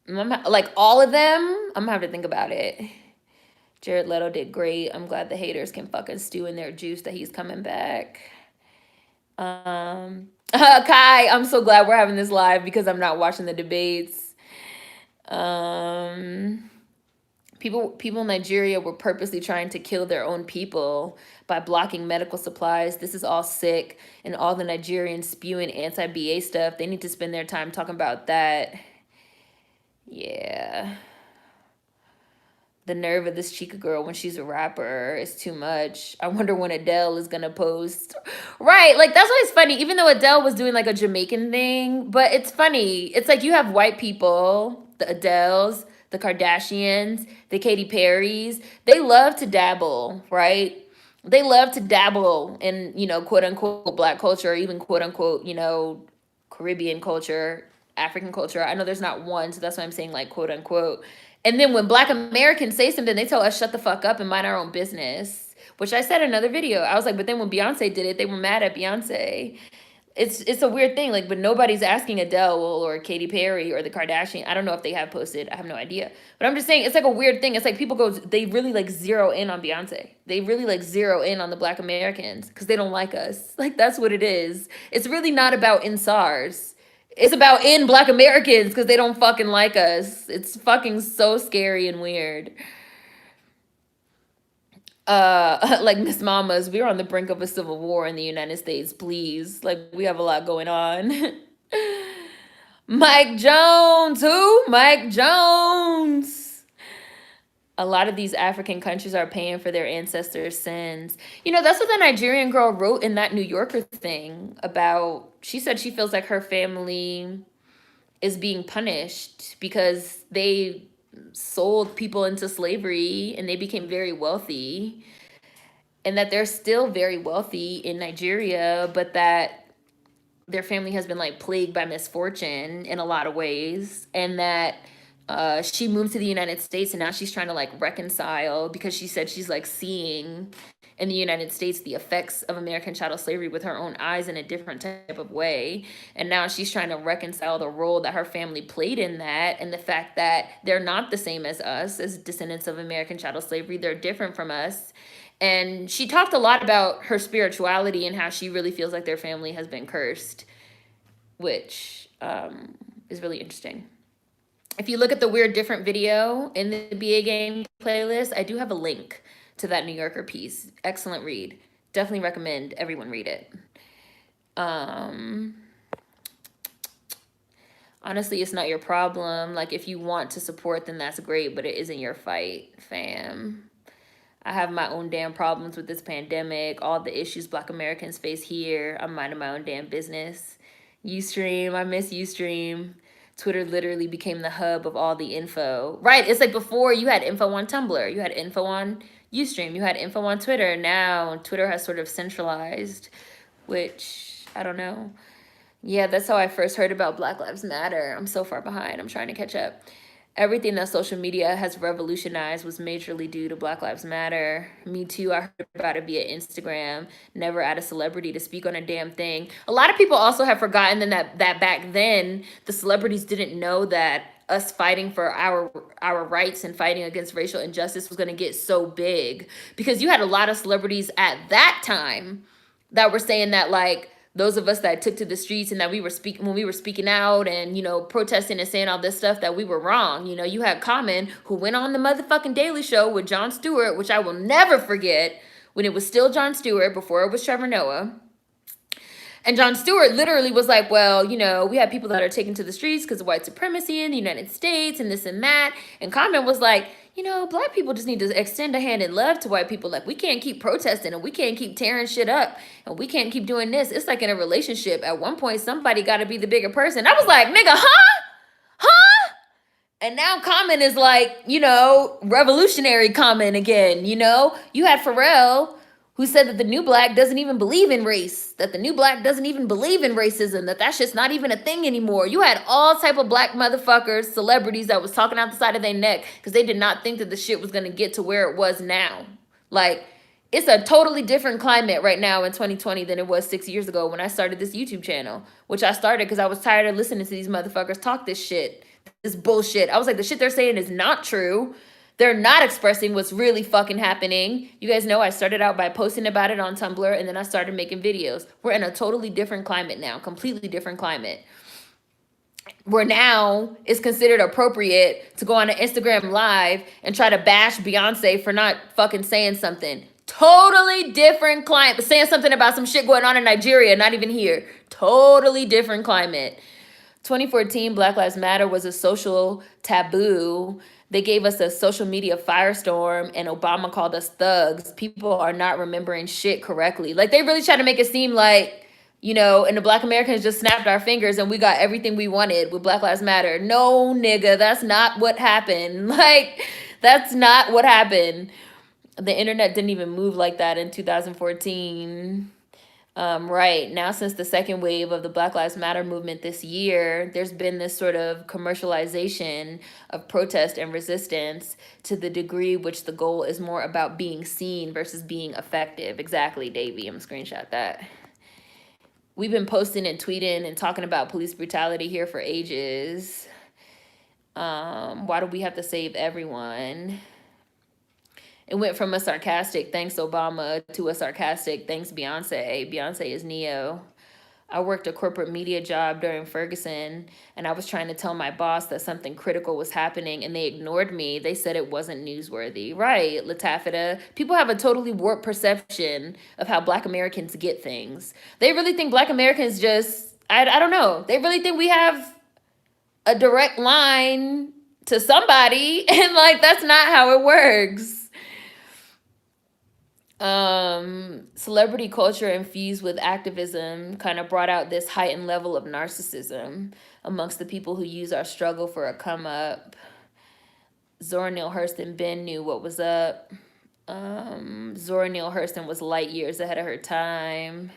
Like all of them? I'm gonna have to think about it. Jared Leto did great. I'm glad the haters can fucking stew in their juice that he's coming back. Kai, I'm so glad we're having this live because I'm not watching the debates. People in Nigeria were purposely trying to kill their own people by blocking medical supplies. This is all sick. And all the Nigerians spewing anti-BA stuff. They need to spend their time talking about that. Yeah. The nerve of this Chica girl when she's a rapper is too much. I wonder when Adele is gonna post. Right, like that's why it's funny. Even though Adele was doing like a Jamaican thing, but it's funny. It's like you have white people, the Adeles, the Kardashians, the Katy Perrys. They love to dabble, right? They love to dabble in, you know, quote unquote Black culture, or even quote unquote, you know, Caribbean culture, African culture. I know there's not one, so that's why I'm saying like quote unquote. And then when Black Americans say something, they tell us shut the fuck up and mind our own business, which I said in another video. I was like, but then when Beyonce did it, they were mad at Beyonce. It's a weird thing, like, but nobody's asking Adele or Katy Perry or the Kardashian. I don't know if they have posted. I have no idea. But I'm just saying, it's like a weird thing. It's like people go, they really like zero in on Beyonce. They really like zero in on the Black Americans because they don't like us. Like, that's what it is. It's really not about in SARS. It's about in Black Americans because they don't fucking like us. It's fucking so scary and weird. Like Miss Mamas, we're on the brink of a civil war in the United States, please. Like, we have a lot going on. Mike Jones, who? Mike Jones. A lot of these African countries are paying for their ancestors' sins. You know, that's what the Nigerian girl wrote in that New Yorker thing about, she said she feels like her family is being punished because they sold people into slavery and they became very wealthy, and that they're still very wealthy in Nigeria, but that their family has been like plagued by misfortune in a lot of ways, and that she moved to the United States and now she's trying to like reconcile because she said she's like seeing in the United States the effects of American chattel slavery with her own eyes in a different type of way. And now she's trying to reconcile the role that her family played in that and the fact that they're not the same as us as descendants of American chattel slavery. They're different from us. And she talked a lot about her spirituality and how she really feels like their family has been cursed, which is really interesting. If you look at the Weird Different video in the BA Game playlist, I do have a link to that New Yorker piece. Excellent read. Definitely recommend everyone read it. Honestly, it's not your problem. Like, if you want to support, then that's great, but it isn't your fight, fam. I have my own damn problems with this pandemic, all the issues Black Americans face here. I'm minding my own damn business. Ustream, I miss Ustream. Twitter literally became the hub of all the info. Right, it's like before you had info on Tumblr, you had info on Ustream, you had info on Twitter. Now Twitter has sort of centralized, which I don't know. Yeah, that's how I first heard about Black Lives Matter. I'm so far behind. I'm trying to catch up. Everything that social media has revolutionized was majorly due to Black Lives Matter. Me Too, I heard about it via Instagram. Never add a celebrity to speak on a damn thing. A lot of people also have forgotten that back then, the celebrities didn't know that us fighting for our rights and fighting against racial injustice was going to get so big, because you had a lot of celebrities at that time that were saying that, like, those of us that took to the streets and that we were speaking when we were speaking out and, you know, protesting and saying all this stuff, that we were wrong. You know, you had Common, who went on the motherfucking Daily Show with Jon Stewart, which I will never forget, when it was still Jon Stewart before it was Trevor Noah. And Jon Stewart literally was like, well, you know, we have people that are taken to the streets because of white supremacy in the United States and this and that. And Common was like, you know, Black people just need to extend a hand in love to white people. Like, we can't keep protesting and we can't keep tearing shit up and we can't keep doing this. It's like in a relationship. At one point, somebody got to be the bigger person. I was like, nigga, huh? Huh? And now Common is like, you know, revolutionary Common again. You know, you had Pharrell, who said that the new Black doesn't even believe in race, that the new Black doesn't even believe in racism, that shit's not even a thing anymore. You had all type of Black motherfuckers, celebrities that was talking out the side of their neck because they did not think that the shit was going to get to where it was now. Like, it's a totally different climate right now in 2020 than it was 6 years ago when I started this YouTube channel, which I started because I was tired of listening to these motherfuckers talk this shit, this bullshit. I was like, the shit they're saying is not true. They're not expressing what's really fucking happening. You guys know I started out by posting about it on Tumblr, and then I started making videos. We're in a totally different climate now, completely different climate. Where now it's considered appropriate to go on an Instagram live and try to bash Beyonce for not fucking saying something. Totally different climate. Saying something about some shit going on in Nigeria, not even here. Totally different climate. 2014, Black Lives Matter was a social taboo. They gave us a social media firestorm, and Obama called us thugs. People are not remembering shit correctly. Like, they really try to make it seem like, you know, and the Black Americans just snapped our fingers and we got everything we wanted with Black Lives Matter. No, nigga, that's not what happened. Like, that's not what happened. The internet didn't even move like that in 2014. Right now, since the second wave of the Black Lives Matter movement this year, there's been this sort of commercialization of protest and resistance to the degree which the goal is more about being seen versus being effective. Exactly, Davey. I'm gonna screenshot that. We've been posting and tweeting and talking about police brutality here for ages. Why do we have to save everyone? It went from a sarcastic thanks Obama to a sarcastic thanks Beyonce. Beyonce is Neo. I worked a corporate media job during Ferguson, and I was trying to tell my boss that something critical was happening, and they ignored me. They said it wasn't newsworthy. Right, Latafita. People have a totally warped perception of how Black Americans get things. They really think Black Americans just, I don't know. They really think we have a direct line to somebody, and like, that's not how it works. Celebrity culture infused with activism kind of brought out this heightened level of narcissism amongst the people who use our struggle for a come up. Zora Neale Hurston Ben knew what was up. Zora Neale Hurston was light years ahead of her time.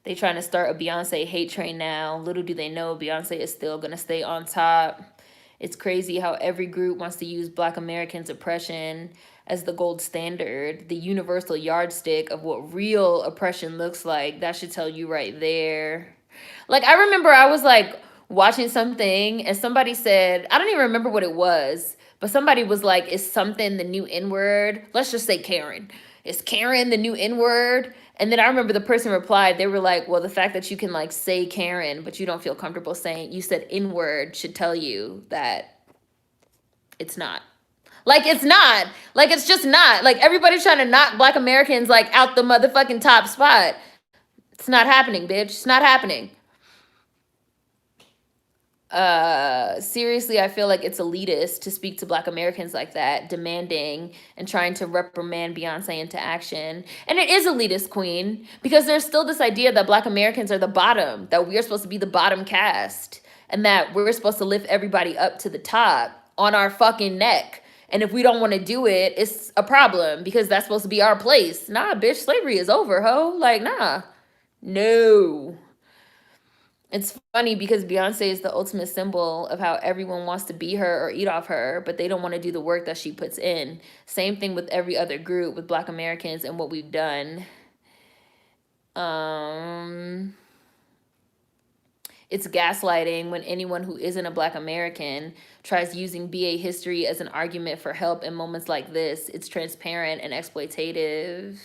They trying to start a Beyonce hate train now. Little do they know Beyonce is still gonna stay on top. It's crazy how every group wants to use Black Americans' oppression as the gold standard, the universal yardstick of what real oppression looks like. That should tell you right there. Like, I remember I was like watching something and somebody said, I don't even remember what it was, but somebody was like, is something the new N-word? Let's just say Karen. Is Karen the new N-word? And then I remember the person replied, they were like, well, the fact that you can like say Karen, but you don't feel comfortable saying, you said N-word should tell you that it's not. Like, it's not. Like, it's just not. Like, everybody's trying to knock Black Americans like out the motherfucking top spot. It's not happening, bitch. It's not happening. Seriously, I feel like it's elitist to speak to Black Americans like that, demanding and trying to reprimand Beyonce into action. And it is elitist, queen, because there's still this idea that Black Americans are the bottom, that we're supposed to be the bottom caste, and that we're supposed to lift everybody up to the top on our fucking neck. And if we don't want to do it, it's a problem because that's supposed to be our place. Nah, bitch, slavery is over, ho. Like, nah. No. It's funny because Beyonce is the ultimate symbol of how everyone wants to be her or eat off her, but they don't want to do the work that she puts in. Same thing with every other group, with Black Americans and what we've done. It's gaslighting when anyone who isn't a Black American tries using BA history as an argument for help in moments like this. It's transparent and exploitative.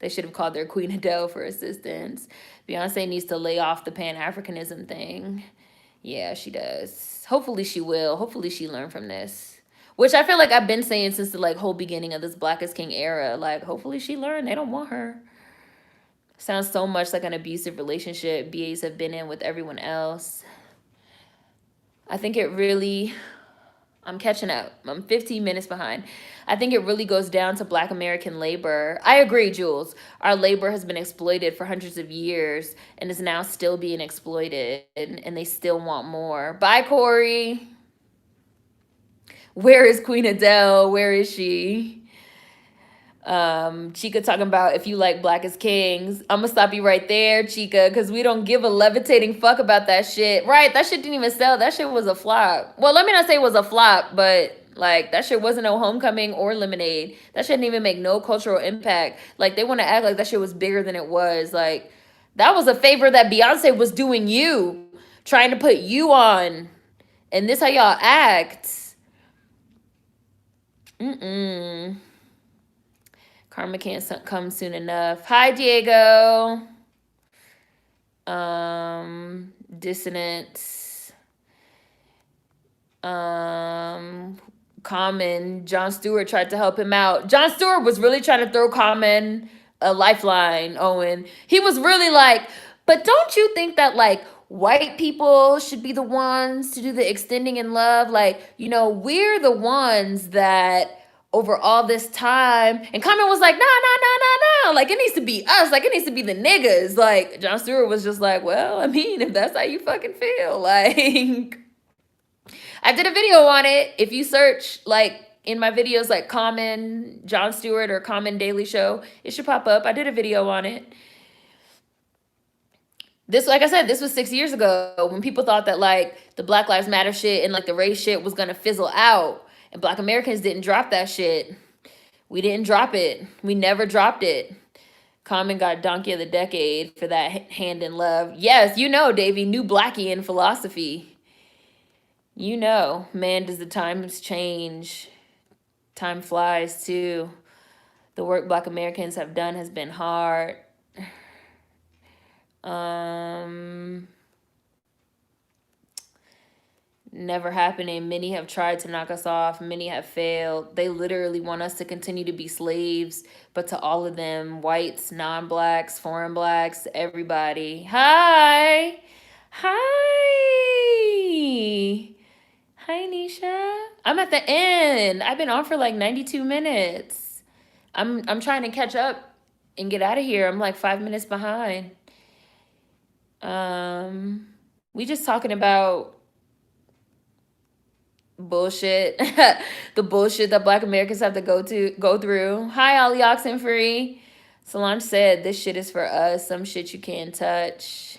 They should have called their Queen Adele for assistance. Beyonce needs to lay off the Pan-Africanism thing. Yeah, she does. Hopefully she will. Hopefully she learned from this. Which I feel like I've been saying since the like whole beginning of this Black is King era. Like, hopefully she learned. They don't want her. Sounds so much like an abusive relationship BAs have been in with everyone else. I think it really, I'm catching up. I'm 15 minutes behind. I think it really goes down to Black American labor. I agree, Jules. Our labor has been exploited for hundreds of years and is now still being exploited, and they still want more. Bye, Corey. Where is Queen Adele? Where is she? Chica talking about if you like Black as Kings. I'm gonna stop you right there, Chica, because we don't give a levitating fuck about that shit. Right, that shit didn't even sell. That shit was a flop. Well, let me not say it was a flop, but like that shit wasn't no Homecoming or Lemonade. That shit didn't even make no cultural impact. Like they want to act like that shit was bigger than it was. Like that was a favor that Beyonce was doing you, trying to put you on. And this how y'all act. Karma can't come soon enough. Hi, Diego. Dissonance. Common. Jon Stewart tried to help him out. Jon Stewart was really trying to throw Common a lifeline, Owen. He was really like, but don't you think that like white people should be the ones to do the extending in love? Like, you know, we're the ones that over all this time. And Common was like, nah. Like, it needs to be us. Like, it needs to be the niggas. Like, Jon Stewart was just like, well, I mean, if that's how you fucking feel. Like, I did a video on it. If you search, like, in my videos, like, Common, Jon Stewart, or Common Daily Show, it should pop up. I did a video on it. This, like I said, this was 6 years ago when people thought that, like, the Black Lives Matter shit and, like, the race shit was going to fizzle out. And Black Americans didn't drop that shit. We didn't drop it. We never dropped it. Common got Donkey of the Decade for that Hand in Love. Yes, you know, Davey, new Blackie in philosophy. You know, man, does the times change. Time flies, too. The work Black Americans have done has been hard. Never happening. Many have tried to knock us off. Many have failed. They literally want us to continue to be slaves, but to all of them, whites, non-blacks, foreign blacks, everybody. Hi. Hi. Hi, Nisha. I'm at the end. I've been on for like 92 minutes. I'm trying to catch up and get out of here. I'm like 5 minutes behind. We just talking about bullshit. The bullshit that Black Americans have to go through. Hi, Ollie Oxenfree. Solange said this shit is for us. Some shit you can't touch.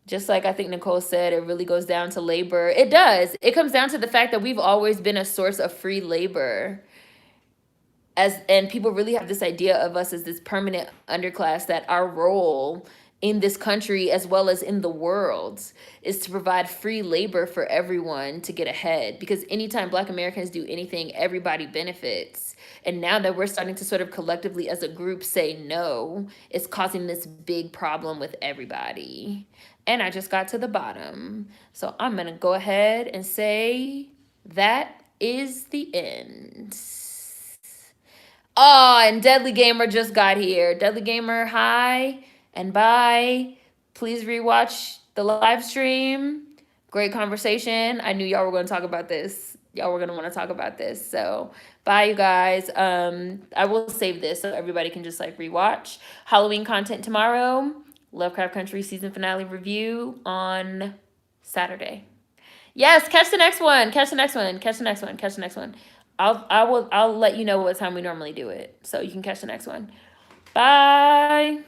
Just like I think Nicole said, it really goes down to labor. It does. It comes down to the fact that we've always been a source of free labor. And people really have this idea of us as this permanent underclass, that our role in this country as well as in the world is to provide free labor for everyone to get ahead. Because anytime Black Americans do anything, everybody benefits. And now that we're starting to sort of collectively as a group say no, it's causing this big problem with everybody. And I just got to the bottom. So I'm going to go ahead and say that is the end. Oh, and Deadly Gamer just got here. Deadly Gamer, hi and bye. Please rewatch the live stream. Great conversation. I knew y'all were going to talk about this. Y'all were going to want to talk about this. So bye, you guys. I will save this so everybody can just like rewatch. Halloween content tomorrow. Lovecraft Country season finale review on Saturday. Yes, catch the next one. Catch the next one. Catch the next one. Catch the next one. I'll let you know what time we normally do it, so you can catch the next one. Bye.